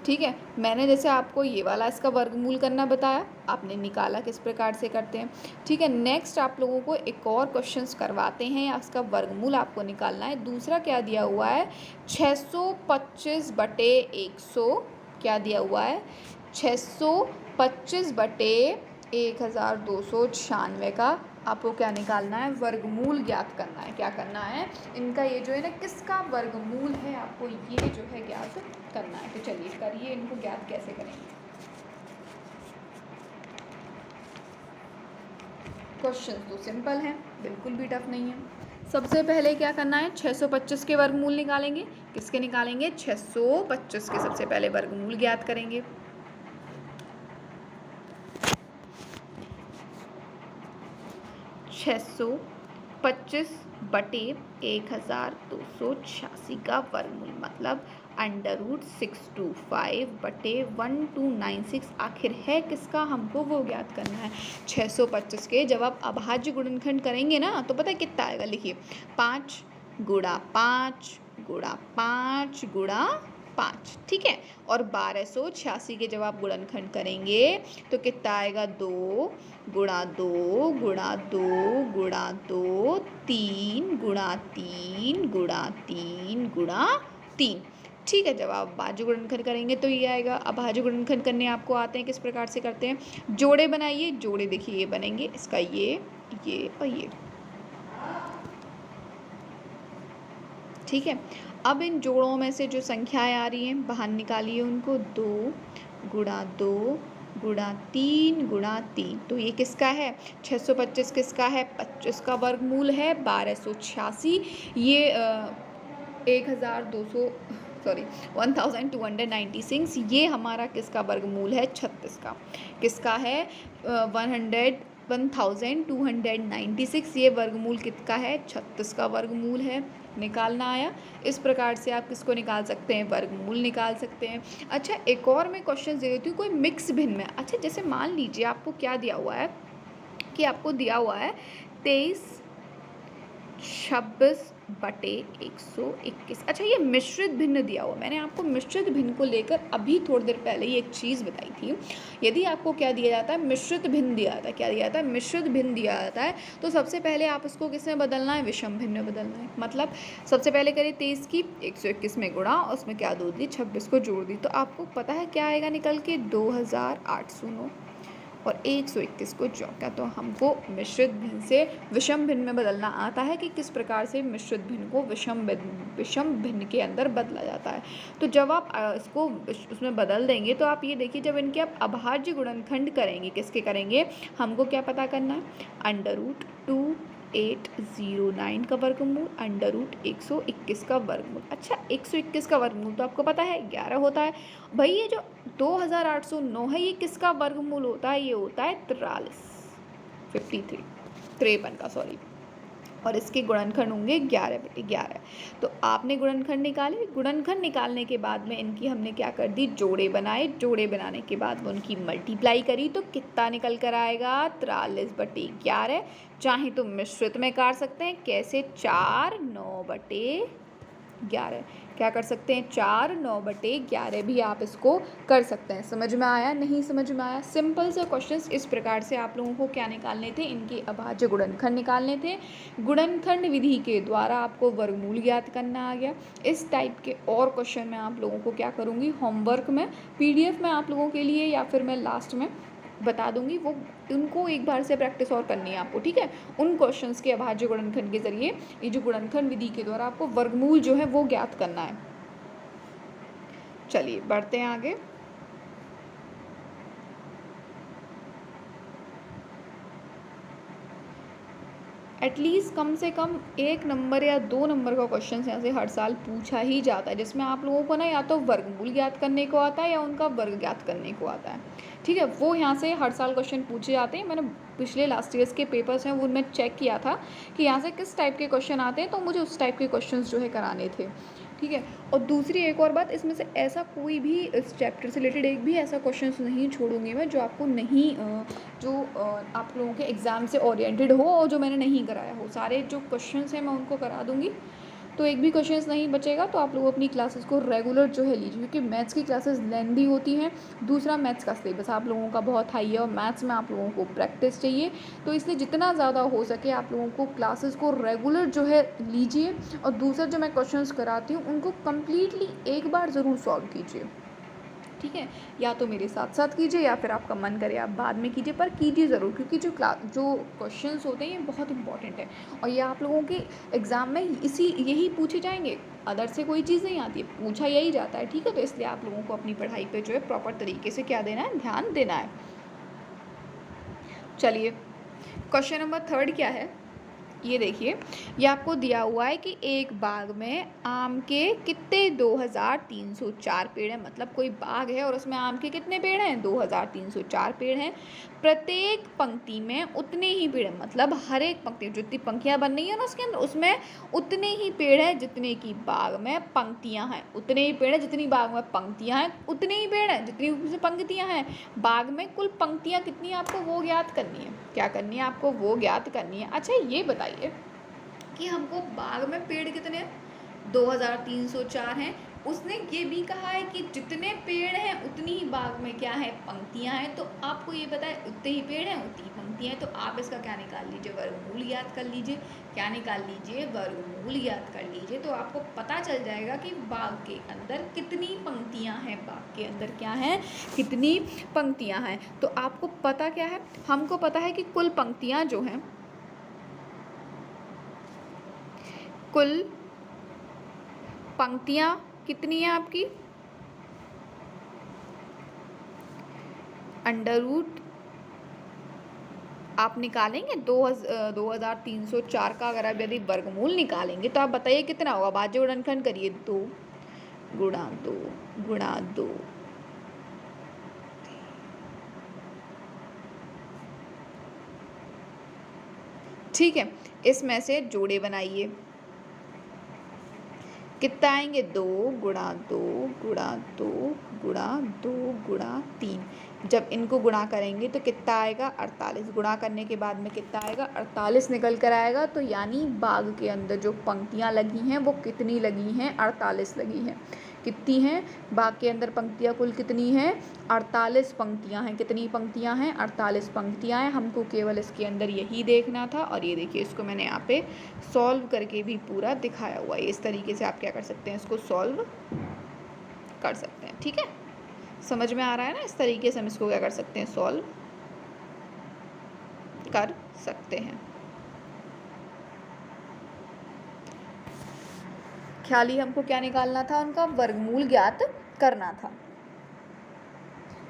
ठीक है, मैंने जैसे आपको ये वाला इसका वर्गमूल करना बताया, आपने निकाला किस प्रकार से करते हैं। ठीक है, नेक्स्ट आप लोगों को एक और क्वेश्चंस करवाते हैं या उसका वर्गमूल आपको निकालना है। दूसरा क्या दिया हुआ है 625/100 क्या दिया हुआ है 625/1296 का आपको क्या निकालना है वर्गमूल ज्ञात करना है। क्या करना है इनका ये जो है ना किसका वर्गमूल है आपको ये जो है ज्ञात करना है। तो चलिए करिए, इनको ज्ञात कैसे करेंगे। क्वेश्चन तो सिंपल है, बिल्कुल भी टफ नहीं है। सबसे पहले क्या करना है 625 के वर्गमूल निकालेंगे। किसके निकालेंगे 625 के सबसे पहले वर्गमूल ज्ञात करेंगे। (625 / 1286 का वर्गमूल मतलब √625/1296 आखिर है किसका, हमको वो ज्ञात करना है। 625 के जब आप अभाज्य गुणनखंड करेंगे ना तो पता है कितना आएगा, लिखिए 5 गुणा 5 गुणा 5 गुणा 5, ठीक है। और 1286 के जब आप गुणनखंड करेंगे तो कितना आएगा, 2 गुणा 2 गुणा 2 गुणा 2 3 गुणा 3 गुणा 3 गुणा 3, ठीक है। जब आप अभाज्य गुणनखंड करेंगे तो ये आएगा। अभाज्य गुणनखंड करने आपको आते हैं, किस प्रकार से करते हैं, जोड़े बनाइए। जोड़े देखिए ये बनेंगे, इसका ये और ये, ठीक है। अब इन जोड़ों में से जो संख्याएं आ रही हैं बाहर निकालिए उनको, 2 गुणा 2 गुणा 3 गुणा 3, तो ये किसका है, 625 किसका है, 25 का वर्गमूल है। 1286 ये 1296 ये हमारा किसका वर्गमूल है, 36 का। किसका है, 1296 ये वर्गमूल किसका है, 36 का वर्गमूल है। निकालना आया। इस प्रकार से आप किसको निकाल सकते हैं, वर्गमूल निकाल सकते हैं। अच्छा एक और मैं क्वेश्चन दे देती हूँ, कोई मिक्स भिन्न में। अच्छा जैसे मान लीजिए आपको क्या दिया हुआ है कि आपको दिया हुआ है 23/26/121। अच्छा ये मिश्रित भिन्न दिया हुआ, मैंने आपको मिश्रित भिन्न को लेकर अभी थोड़ी देर पहले ही एक चीज़ बताई थी। यदि आपको क्या दिया जाता है, मिश्रित भिन्न दिया जाता है, क्या दिया जाता है, मिश्रित भिन्न दिया जाता है, तो सबसे पहले आप इसको किस में बदलना है, विषम भिन्न में बदलना है। मतलब सबसे पहले करिए 23 की 121 में गुणा, उसमें क्या दो दी, 26 को जोड़ दी, तो आपको पता है क्या आएगा निकल के, 2809 और 121 को जोड़ा। तो हमको मिश्रित भिन्न से विषम भिन्न में बदलना आता है कि किस प्रकार से मिश्रित भिन्न को विषम भिन्न के अंदर बदला जाता है। तो जब आप इसको उसमें बदल देंगे तो आप ये देखिए, जब इनके आप अभाज्य गुणनखंड करेंगे, किसके करेंगे, हमको क्या पता करना है, √2809 का वर्गमूल, √121 का वर्गमूल। अच्छा 121 का वर्गमूल तो आपको पता है 11 होता है। भाई ये जो 2809 है ये किसका वर्गमूल होता है, ये होता है 53 का, सॉरी। और इसके गुणनखंड होंगे 11/11। तो आपने गुणनखंड निकाले, गुणनखंड निकालने के बाद में इनकी हमने क्या कर दी, जोड़े बनाए। जोड़े बनाने के बाद में उनकी मल्टीप्लाई करी तो कितना निकल कर आएगा, 43/11। चाहे तो मिश्रित में काट सकते हैं, कैसे, 4/9/11। क्या कर सकते हैं, 4/9/11 भी आप इसको कर सकते हैं। समझ में आया, नहीं समझ में आया, सिंपल से क्वेश्चंस इस प्रकार से आप लोगों को क्या निकालने थे, इनके अभाज्य गुणनखंड निकालने थे। गुणनखंड विधि के द्वारा आपको वर्गमूल ज्ञात करना आ गया। इस टाइप के और क्वेश्चन मैं आप लोगों को क्या करूँगी, होमवर्क में PDF में आप लोगों के लिए, या फिर मैं लास्ट में बता दूंगी, वो उनको एक बार से प्रैक्टिस और करनी है आपको, ठीक है। उन क्वेश्चंस के अभाज्य गुणनखंड के जरिए ये जो गुणनखंड विधि के द्वारा आपको वर्गमूल जो है वो ज्ञात करना है। चलिए बढ़ते हैं आगे। एटलीस्ट कम से कम 1 नंबर या 2 नंबर का क्वेश्चन यहाँ से हर साल पूछा ही जाता है, जिसमें आप लोगों को ना या तो वर्गमूल ज्ञात करने को आता है या उनका वर्ग ज्ञात करने को आता है, ठीक है। वो यहाँ से हर साल क्वेश्चन पूछे जाते हैं। मैंने पिछले लास्ट ईयर्स के पेपर्स हैं उनमें चेक किया था कि यहाँ से किस टाइप के क्वेश्चन आते हैं, तो मुझे उस टाइप के क्वेश्चन जो है कराने थे, ठीक है। और दूसरी एक और बात, इसमें से ऐसा कोई भी इस चैप्टर से रिलेटेड एक भी ऐसा क्वेश्चन नहीं छोड़ूंगी मैं जो आपको नहीं आप लोगों के एग्ज़ाम से ओरिएंटेड हो और जो मैंने नहीं कराया हो। सारे जो क्वेश्चंस हैं मैं उनको करा दूंगी, तो एक भी क्वेश्चंस नहीं बचेगा। तो आप लोग अपनी क्लासेस को रेगुलर जो है लीजिए, क्योंकि मैथ्स की क्लासेस लेंदी होती हैं। दूसरा मैथ्स का सिलेबस आप लोगों का बहुत हाई है और मैथ्स में आप लोगों को प्रैक्टिस चाहिए, तो इसलिए जितना ज़्यादा हो सके आप लोगों को क्लासेस को रेगुलर जो है लीजिए। और दूसरा जो मैं क्वेश्चंस कराती हूँ उनको कम्प्लीटली एक बार ज़रूर सॉल्व कीजिए, ठीक है। या तो मेरे साथ साथ कीजिए या फिर आपका मन करे आप बाद में कीजिए, पर कीजिए ज़रूर, क्योंकि जो क्वेश्चंस होते हैं ये बहुत इंपॉर्टेंट है और ये आप लोगों के एग्ज़ाम में यही पूछे जाएंगे। अदर से कोई चीज़ नहीं आती है, पूछा यही जाता है, ठीक है। तो इसलिए आप लोगों को अपनी पढ़ाई पे जो है प्रॉपर तरीके से क्या देना है, ध्यान देना है। चलिए क्वेश्चन नंबर 3 क्या है, ये देखिए, ये आपको दिया हुआ है कि एक बाग में आम के कितने 2304 पेड़ हैं। मतलब कोई बाग है और उसमें आम के कितने पेड़ हैं, 2304 पेड़ हैं। प्रत्येक पंक्ति में उतने ही पेड़ हैं, मतलब हर एक पंक्ति जितनी पंक्तियां बन रही है ना उसके अंदर, उसमें उतने ही पेड़ हैं जितने की बाग में पंक्तियां हैं। उतने ही पेड़ हैं जितनी बाग में पंक्तियां हैं, उतने ही पेड़ हैं जितनी उसमें पंक्तियां हैं। बाग में कुल पंक्तियां कितनी हैं आपको वो ज्ञात करनी है। क्या करनी है आपको, वो ज्ञात करनी है। अच्छा ये बताइए कि हमको बाग में पेड़ कितने हैं, 2304 हैं। उसने ये भी कहा है कि जितने पेड़ हैं उतनी ही बाग में क्या है, पंक्तियां हैं। तो आपको ये पता है उतने ही पेड़ हैं उतनी ही पंक्तियां हैं, तो आप इसका क्या निकाल लीजिए, वर्गमूल याद कर लीजिए। क्या निकाल लीजिए, वर्गमूल याद कर लीजिए। तो आपको पता चल जाएगा कि बाग के अंदर कितनी पंक्तियां हैं, बाग के अंदर क्या है, कितनी पंक्तियां हैं। तो आपको पता क्या है, हमको पता है कि कुल पंक्तियां जो हैं, कुल पंक्तियां कितनी है आपकी, अंडर रूट आप निकालेंगे 2304 का अगर आप यदि वर्गमूल निकालेंगे तो आप बताइए कितना होगा। भाज्य गुणनखंड करिए, 2 गुणा 2 गुणा 2। ठीक है, इसमें से जोड़े बनाइए। कितना आएंगे, 2 गुणा 2 गुणा 2 गुणा 2 गुणा 3। जब इनको गुणा करेंगे तो कितना आएगा, 48। गुणा करने के बाद में कितना आएगा, 48 निकल कर आएगा। तो यानी बाग के अंदर जो पंक्तियां लगी हैं वो कितनी लगी हैं, 48 लगी हैं। कितनी हैं, बाग के अंदर पंक्तियां कुल कितनी हैं, 48 पंक्तियां हैं। कितनी पंक्तियां हैं, 48 पंक्तियां हैं। हमको केवल इसके अंदर यही देखना था। और ये देखिए, इसको मैंने यहाँ पे सॉल्व करके भी पूरा दिखाया हुआ है। इस तरीके से आप क्या कर सकते हैं, इसको सॉल्व कर सकते हैं। ठीक है, समझ में आ रहा है ना, इस तरीके से हम इसको क्या कर सकते हैं, सॉल्व कर सकते हैं। ख्याल ही हमको क्या निकालना था, उनका वर्गमूल ज्ञात करना था।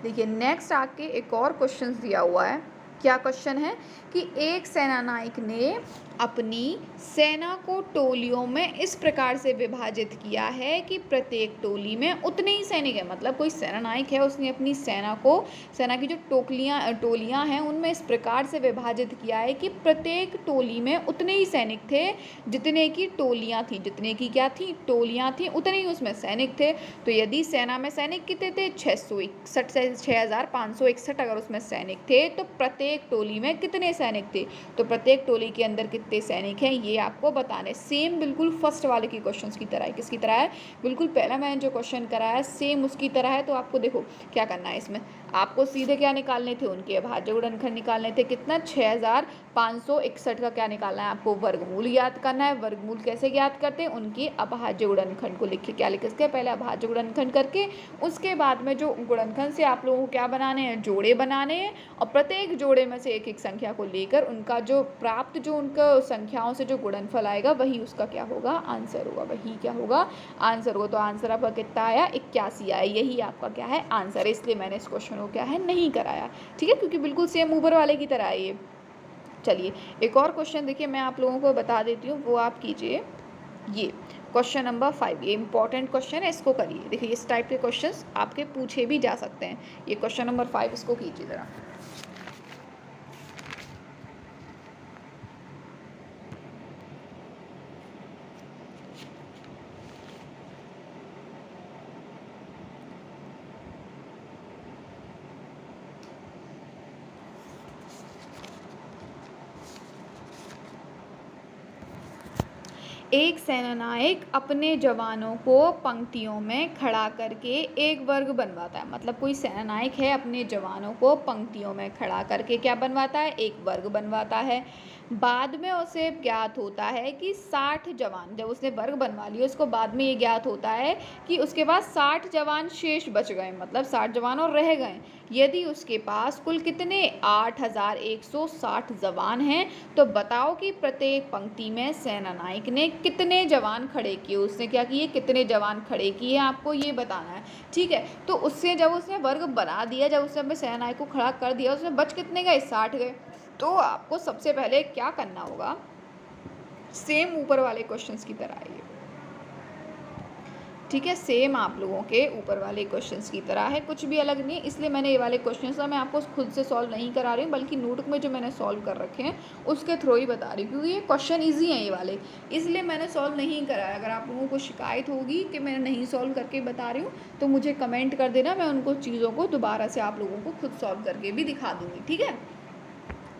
देखिए नेक्स्ट आके एक और क्वेश्चन दिया हुआ है। क्या क्वेश्चन है कि एक सेनानायक ने अपनी सेना को टोलियों में इस प्रकार से विभाजित किया है कि प्रत्येक टोली में उतने ही सैनिक हैं। मतलब कोई सेनानायक है, उसने अपनी सेना को, सेना की जो टोलियां हैं उनमें इस प्रकार से विभाजित किया है कि प्रत्येक टोली में उतने ही सैनिक थे जितने की टोलियां थी। जितने की क्या थी, टोलियां थी, उतने ही उसमें सैनिक थे। तो यदि सेना में सैनिक कितने थे, 661 से 6561 अगर उसमें सैनिक थे तो प्रत्येक टोली में कितने सैनिक थे। तो प्रत्येक टोली के अंदर कितने सैनिक हैं ये आपको बताने। सेम बिल्कुल फर्स्ट वाले की क्वेश्चंस की तरह है। किसकी तरह है, बिल्कुल पहला मैंने जो क्वेश्चन कराया सेम उसकी तरह है। तो आपको देखो क्या करना है, इसमें आपको सीधे क्या निकालने थे, उनके अभाज्य गुणनखंड निकालने थे। कितना, 6561 का क्या निकालना है आपको, वर्गमूल याद करना है। वर्गमूल कैसे याद करते हैं, उनके अभाज्य गुणनखंड को लिख के, क्या लिख इसके पहले अभाज्य गुणनखंड करके उसके बाद में जो गुणनखंड से आप लोगों को क्या बनाने हैं, जोड़े बनाने हैं। और प्रत्येक जोड़े में से एक एक संख्या को लेकर उनका जो प्राप्त, जो उनका संख्याओं से जो गुणनफल आएगा वही उसका क्या होगा, आंसर होगा। वही क्या होगा, आंसर होगा। तो आंसर आपका कितना आया, 81 आया। यही आपका क्या है, आंसर है। इसलिए मैंने इस क्वेश्चन को क्या है, नहीं कराया। ठीक है, क्योंकि बिल्कुल सेम ऊपर वाले की तरह है ये। चलिए एक और क्वेश्चन देखिए, मैं आप लोगों को बता देती हूँ, वो आप कीजिए। ये क्वेश्चन नंबर 5, ये इंपॉर्टेंट क्वेश्चन है, इसको करिए। देखिए इस टाइप के क्वेश्चंस आपके पूछे भी जा सकते हैं। ये क्वेश्चन नंबर 5, इसको कीजिए ज़रा। एक सेनानायक अपने जवानों को पंक्तियों में खड़ा करके एक वर्ग बनवाता है। मतलब कोई सेनानायक है, अपने जवानों को पंक्तियों में खड़ा करके क्या बनवाता है, एक वर्ग बनवाता है। बाद में उसे ज्ञात होता है कि 60 जवान, जब उसने वर्ग बनवा लिया उसको बाद में ये ज्ञात होता है कि उसके पास 60 जवान शेष बच गए, मतलब 60 जवान और रह गए। यदि उसके पास कुल कितने, 8160 जवान हैं, तो बताओ कि प्रत्येक पंक्ति में सेनानायक ने कितने जवान खड़े किए। उसने क्या किए, कितने जवान खड़े किए, आपको ये बताना है। ठीक है, तो उससे जब उसने वर्ग बना दिया, जब उसने अपने सेनानायक को खड़ा कर दिया, उसमें बच कितने गए, 60 गए। तो आपको सबसे पहले क्या करना होगा, सेम ऊपर वाले क्वेश्चंस की तरह है ये, ठीक है, सेम आप लोगों के ऊपर वाले क्वेश्चंस की तरह है, कुछ भी अलग नहीं है। इसलिए मैंने ये वाले क्वेश्चंस मैं आपको खुद से सॉल्व नहीं करा रही हूँ, बल्कि नोटबुक में जो मैंने सॉल्व कर रखे हैं उसके थ्रू ही बता रही हूँ, क्योंकि ये क्वेश्चन ईजी हैं ये वाले, इसलिए मैंने सॉल्व नहीं कराया। अगर आप लोगों को शिकायत होगी कि मैं नहीं सॉल्व करके बता रही हूँ तो मुझे कमेंट कर देना, मैं उनको चीज़ों को दोबारा से आप लोगों को खुद सॉल्व करके भी दिखा दूँगी, ठीक है।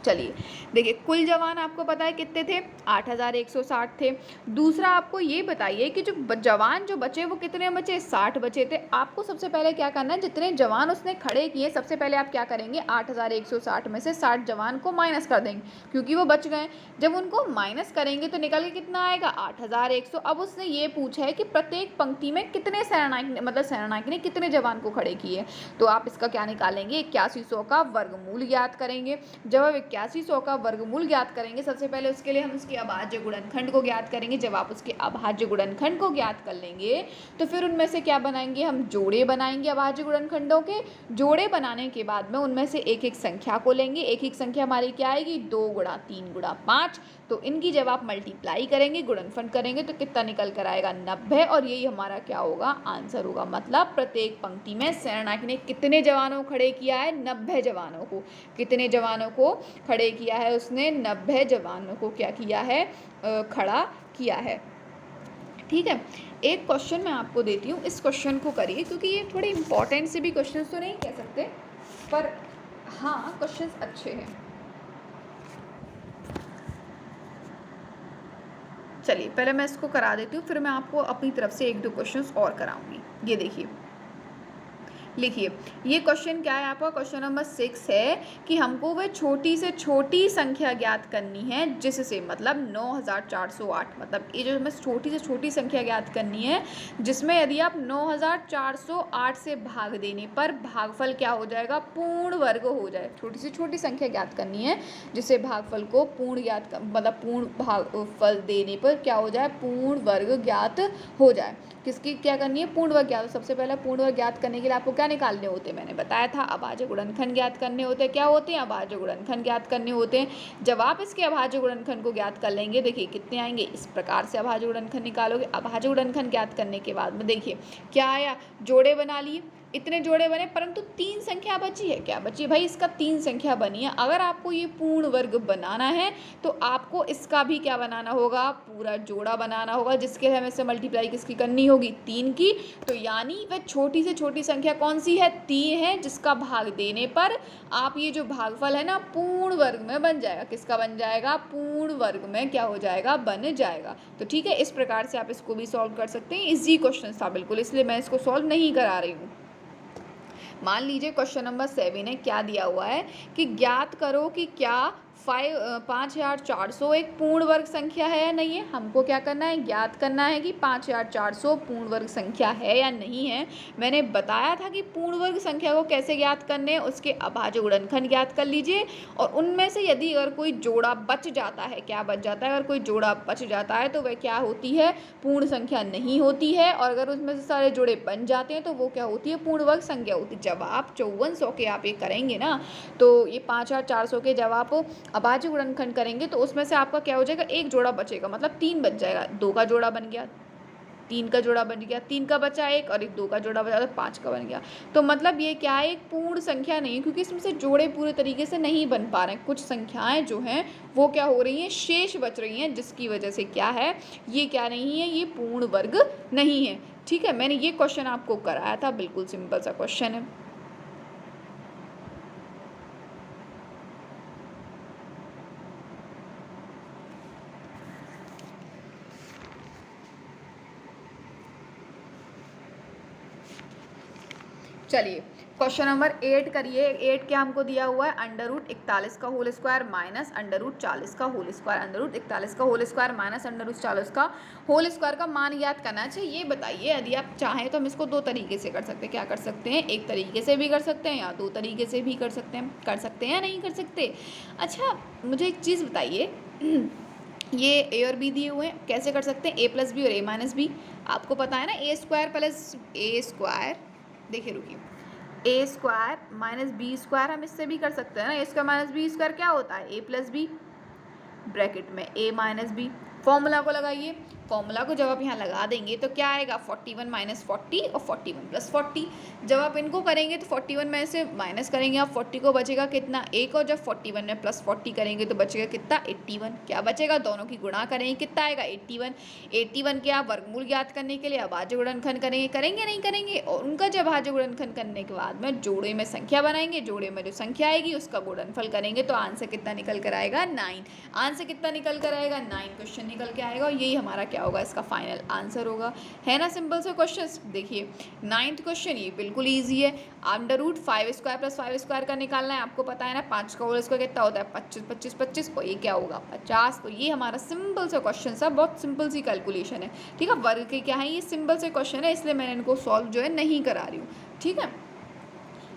चलिए देखिए, कुल जवान आपको पता है कितने थे, 8160 थे। दूसरा आपको ये बताइए कि जो जवान जो बचे वो कितने बचे, 60 बचे थे। आपको सबसे पहले क्या करना है, जितने जवान उसने खड़े किए सबसे पहले आप क्या करेंगे, 8160 में से 60 जवान को माइनस कर देंगे, क्योंकि वो बच गए। जब उनको माइनस करेंगे तो निकल के कितना आएगा, 8100। अब उसने ये पूछा है कि प्रत्येक पंक्ति में कितने सेनानायक मतलब सेनानायक ने कितने जवान को खड़े किए, तो आप इसका क्या निकालेंगे, 8100 का वर्गमूल ज्ञात करेंगे। जब आप 8100 का वर्गमूल ज्ञात करेंगे, सबसे पहले उसके लिए हम उसके अभाज्य गुणनखंड को ज्ञात करेंगे। जब आप उसके अभाज्य गुणनखंड को ज्ञात कर लेंगे तो फिर उनमें से क्या बनाएंगे, हम जोड़े बनाएंगे अभाज्य गुणनखंडों के। जोड़े बनाने के बाद में उनमें से एक एक संख्या को लेंगे। एक एक संख्या हमारी क्या आएगी, 2 गुणा 3 गुणा 5। तो इनकी जब आप मल्टीप्लाई करेंगे, गुणनफल करेंगे तो कितना निकल कर आएगा, 90। और यही हमारा क्या होगा, आंसर होगा। मतलब प्रत्येक पंक्ति में सेनानायक ने कितने जवानों को खड़े किया है, 90 जवानों को। कितने जवानों को खड़े किया है उसने, 90 जवानों को क्या किया है, खड़ा किया है, ठीक है। एक क्वेश्चन मैं आपको देती हूँ, इस क्वेश्चन को करिए, क्योंकि ये थोड़े इंपॉर्टेंट से भी क्वेश्चन तो नहीं कह सकते, पर हाँ क्वेश्चन अच्छे हैं। चलिए पहले मैं इसको करा देती हूँ, फिर मैं आपको अपनी तरफ से 1-2 क्वेश्चंस और कराऊंगी। ये देखिए, लिखिए, ये क्वेश्चन क्या है आपका, क्वेश्चन नंबर 6 है कि हमको वह छोटी से छोटी संख्या ज्ञात करनी है जिससे, मतलब 9408, मतलब ये जो हमें छोटी से छोटी संख्या ज्ञात करनी है जिसमें यदि आप 9408 से भाग देने पर भागफल क्या हो जाएगा, पूर्ण वर्ग हो जाए। छोटी से छोटी संख्या ज्ञात करनी है जिससे भागफल को पूर्ण ज्ञात, मतलब पूर्ण भागफल देने पर क्या हो जाए, पूर्ण वर्ग ज्ञात हो जाए। किसकी क्या करनी है, पूर्ण वर्ग ज्ञात। सबसे पहले पूर्ण वर्ग ज्ञात करने के लिए आपको क्या निकालने होते हैं, मैंने बताया था, अभाज्य गुणनखंड ज्ञात करने होते हैं। क्या होते हैं, अभाज्य गुणनखंड ज्ञात करने होते हैं। जब आप इसके अभाज्य गुणनखंड को ज्ञात कर लेंगे, देखिए कितने आएंगे, इस प्रकार से अभाज्य गुणनखंड निकालोगे। अभाज्य गुणनखंड ज्ञात करने के बाद में देखिए क्या आया, जोड़े बना लिए, इतने जोड़े बने, परंतु 3 संख्या बची है। क्या बची है भाई, इसका 3 संख्या बनी है। अगर आपको ये पूर्ण वर्ग बनाना है तो आपको इसका भी क्या बनाना होगा, पूरा जोड़ा बनाना होगा, जिसके हमें से मल्टीप्लाई किसकी करनी होगी, 3 की। तो यानी वह छोटी से छोटी संख्या कौन सी है, 3 है, जिसका भाग देने पर आप ये जो भागफल है ना पूर्ण वर्ग में बन जाएगा। किसका बन जाएगा, पूर्ण वर्ग में क्या हो जाएगा, बन जाएगा। तो ठीक है, इस प्रकार से आप इसको भी सॉल्व कर सकते हैं। इजी क्वेश्चन था बिल्कुल, इसलिए मैं इसको सॉल्व नहीं करा रही हूँ। मान लीजिए क्वेश्चन नंबर 7 है, क्या दिया हुआ है कि ज्ञात करो कि क्या 5400 एक पूर्ण वर्ग संख्या है या नहीं है। हमको क्या करना है, ज्ञात करना है कि 5400 पूर्ण वर्ग संख्या है या नहीं है। मैंने बताया था कि पूर्ण वर्ग संख्या को कैसे ज्ञात करने हैं, उसके अभाज्य गुणनखंड ज्ञात कर लीजिए, और उनमें से यदि अगर कोई जोड़ा बच जाता है, क्या बच जाता है, अगर कोई जोड़ा बच जाता है तो वह क्या होती है, पूर्ण संख्या नहीं होती है। और अगर उसमें से सारे जोड़े बन जाते हैं तो वो क्या होती है, पूर्ण वर्ग संख्या होती है। जब आप 5400 के आप ये करेंगे ना, तो ये 5400 के जब आप अभाज्य गुणनखंड करेंगे तो उसमें से आपका क्या हो जाएगा, एक जोड़ा बचेगा, मतलब 3 बच जाएगा। 2 का जोड़ा बन गया, 3 का जोड़ा बन गया, 3 का बचा एक, और एक 2 का जोड़ा बचा तो 5 का बन गया। तो मतलब ये क्या है, एक पूर्ण संख्या नहीं है, क्योंकि इसमें से जोड़े पूरे तरीके से नहीं बन पा रहे हैं। कुछ संख्याएं जो हैं वो क्या हो रही हैं, शेष बच रही हैं, जिसकी वजह से क्या है, ये क्या नहीं है, ये पूर्ण वर्ग नहीं है। ठीक है, मैंने ये क्वेश्चन आपको कराया था, बिल्कुल सिंपल सा क्वेश्चन है। चलिए क्वेश्चन नंबर 8 करिए। 8 क्या हमको दिया हुआ है, √41 का होल स्क्वायर माइनस √40 का होल स्क्वायर। √41 का होल स्क्वायर माइनस √40 का होल स्क्वायर का मान याद करना चाहिए। ये बताइए, यदि आप चाहें तो हम इसको 2 तरीके से कर सकते हैं। क्या कर सकते हैं, एक तरीके से भी कर सकते हैं या 2 तरीके से भी कर सकते हैं। कर सकते हैं या नहीं कर सकते। अच्छा मुझे एक चीज़ बताइए, ये ए और बी दिए हुए हैं, कैसे कर सकते हैं, a+b और a-b। आपको पता है ना, a² + a², देखिए रुकिए, a² - b² हम इससे भी कर सकते हैं ना। a² - b² क्या होता है, a + b। ब्रैकेट में a माइनस बी। फॉर्मूला को लगाइए, फॉर्मूला को जब आप यहाँ लगा देंगे तो क्या आएगा 41 माइनस 40 और 41 प्लस 40। जब आप इनको करेंगे तो 41 में से माइनस करेंगे आप 40 को बचेगा कितना 1, और जब 41 में प्लस 40 करेंगे तो बचेगा कितना 81। क्या बचेगा, दोनों की गुणा करेंगे कितना आएगा 81। 81 के आप वर्गमूल ज्ञात करने के लिए अभाज्य गुणनखंड करेंगे, करेंगे नहीं करेंगे, और उनका जब अभाज्य गुणनखंड करने के बाद में जोड़े में संख्या बनाएंगे, जोड़े में जो संख्या आएगी उसका गुणनफल करेंगे तो आंसर कितना निकल कर आएगा 9। आंसर कितना निकल कर आएगा 9 क्वेश्चन निकल के आएगा, और यही हमारा क्या होगा इसका फाइनल आंसर होगा। है ना सिंपल से क्वेश्चंस। देखिए 9th क्वेश्चन ये बिल्कुल इजी है। Under root 5 square plus 5 square का निकालना है, आपको पता है ना 5 का होल स्क्वायर कितना होता है 25 25 25, और ये क्या होगा 50। तो ये हमारा सिंपल सा क्वेश्चन है, बहुत सिंपल सी कैलकुलेशन है। ठीक है, वर्ग के क्या है ये सिंपल से क्वेश्चन है, इसलिए मैंने इनको सॉल्व जो है नहीं करा रही हूँ। ठीक है,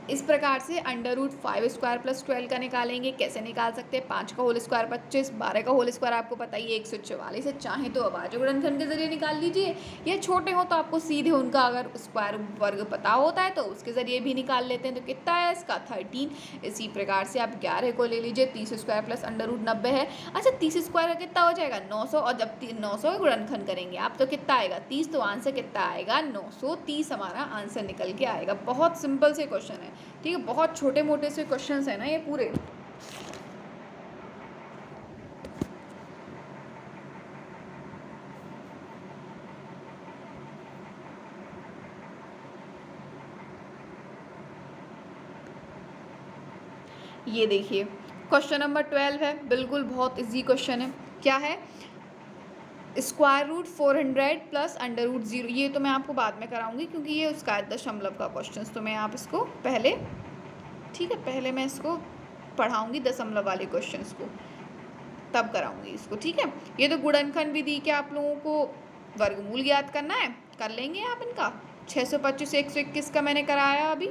इस प्रकार से अंडर रूट 5 स्क्वायर प्लस 12 का निकालेंगे। कैसे निकाल सकते हैं, 5 का होल स्क्वायर 25, 12 का होल स्क्वायर आपको पता ही है 144 है। चाहे तो अभाज्य गुणनखंड के जरिए निकाल लीजिए, या छोटे हो तो आपको सीधे उनका अगर स्क्वायर वर्ग पता होता है तो उसके जरिए भी निकाल लेते हैं। तो कितना है इसका 13। इसी प्रकार से आप 11 को ले लीजिए, 30 स्क्वायर प्लस अंडर रूट 90 है। अच्छा 30 स्क्वायर का कितना हो जाएगा 900, और जब 900 का गुणनखंड करेंगे आप तो कितना आएगा 30, तो आंसर कितना आएगा 930 हमारा आंसर निकल के आएगा। बहुत सिंपल से क्वेश्चन है। ठीक है, बहुत छोटे मोटे से क्वेश्चंस हैं ना ये पूरे। ये देखिए क्वेश्चन नंबर 12 है, बिल्कुल बहुत इजी क्वेश्चन है। क्या है, square root 400 plus under root 0। ये तो मैं आपको बाद में कराऊंगी क्योंकि ये उसका दशमलव का क्वेश्चन, तो मैं आप इसको पहले, ठीक है, पहले मैं इसको पढ़ाऊंगी दशमलव वाले क्वेश्चंस को, तब कराऊंगी इसको। ठीक है, ये तो गुणनखंड विधि के आप लोगों को वर्गमूल ज्ञात करना है, कर लेंगे आप इनका। 625 121 का मैंने कराया अभी,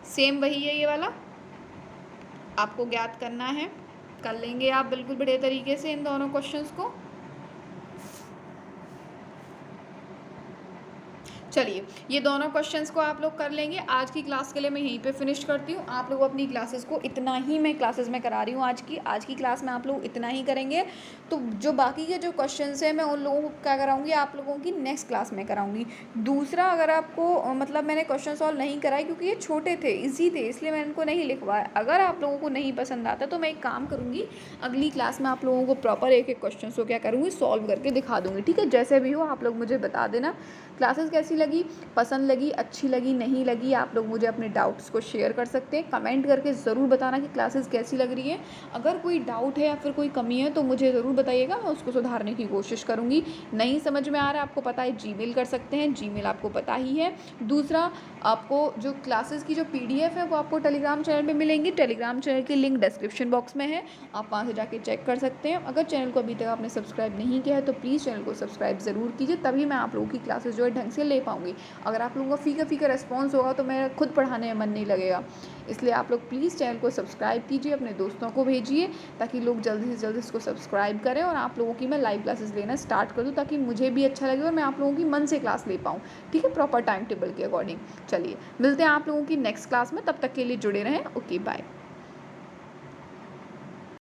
सेम वही है ये वाला, आपको ज्ञात करना है, कर लेंगे आप बिल्कुल बढ़िया तरीके से इन दोनों क्वेश्चंस को। चलिए ये दोनों क्वेश्चंस को आप लोग कर लेंगे। आज की क्लास के लिए मैं यहीं पे फिनिश करती हूँ। आप लोग अपनी क्लासेस को इतना ही मैं क्लासेस में करा रही हूँ आज की क्लास में आप लोग इतना ही करेंगे। तो जो बाकी के जो क्वेश्चंस हैं मैं उन लोगों को क्या कराऊंगी, आप लोगों की नेक्स्ट क्लास में कराऊंगी। दूसरा, अगर आपको मतलब मैंने क्वेश्चन सॉल्व नहीं कराए क्योंकि ये छोटे थे, ईजी थे, इसलिए मैंने इनको नहीं लिखवाया। अगर आप लोगों को नहीं पसंद आता तो मैं एक काम करूँगी, अगली क्लास में आप लोगों को प्रॉपर एक एक क्वेश्चन को क्या करूँगी सॉल्व करके दिखा दूँगी। ठीक है, जैसे भी हो आप लोग मुझे बता देना क्लासेस कैसी लगी, पसंद लगी, अच्छी लगी, नहीं लगी। आप लोग मुझे अपने डाउट्स को शेयर कर सकते हैं, कमेंट करके ज़रूर बताना कि क्लासेस कैसी लग रही है। अगर कोई डाउट है या फिर कोई कमी है तो मुझे ज़रूर बताइएगा, मैं उसको सुधारने की कोशिश करूँगी। नहीं समझ में आ रहा है आपको पता है जीमेल कर सकते हैं, जीमेल आपको पता ही है। दूसरा, आपको जो क्लासेस की जो PDF है वो आपको टेलीग्राम चैनल पर मिलेंगी। टेलीग्राम चैनल की लिंक डिस्क्रिप्शन बॉक्स में है, आप वहाँ से जाके चेक कर सकते हैं। अगर चैनल को अभी तक आपने सब्सक्राइब नहीं किया है तो प्लीज़ चैनल को सब्सक्राइब ज़रूर कीजिए, तभी मैं आप लोगों की क्लासेस जो है ढंग से ले पाऊँगी। अगर आप लोगों का फीका रिस्पॉन्स होगा तो मेरा खुद पढ़ाने में मन नहीं लगेगा। इसलिए आप लोग प्लीज़ चैनल को सब्सक्राइब कीजिए, अपने दोस्तों को भेजिए ताकि लोग जल्दी से जल्दी इसको सब्सक्राइब करें, और आप लोगों की मैं लाइव क्लासेस लेना स्टार्ट कर दूँ ताकि मुझे भी अच्छा लगे और मैं आप लोगों की मन से क्लास ले पाऊँ। ठीक है, प्रॉपर टाइम टेबल के अकॉर्डिंग। चलिए मिलते हैं आप लोगों की नेक्स्ट क्लास में, तब तक के लिए जुड़े रहें। Okay bye.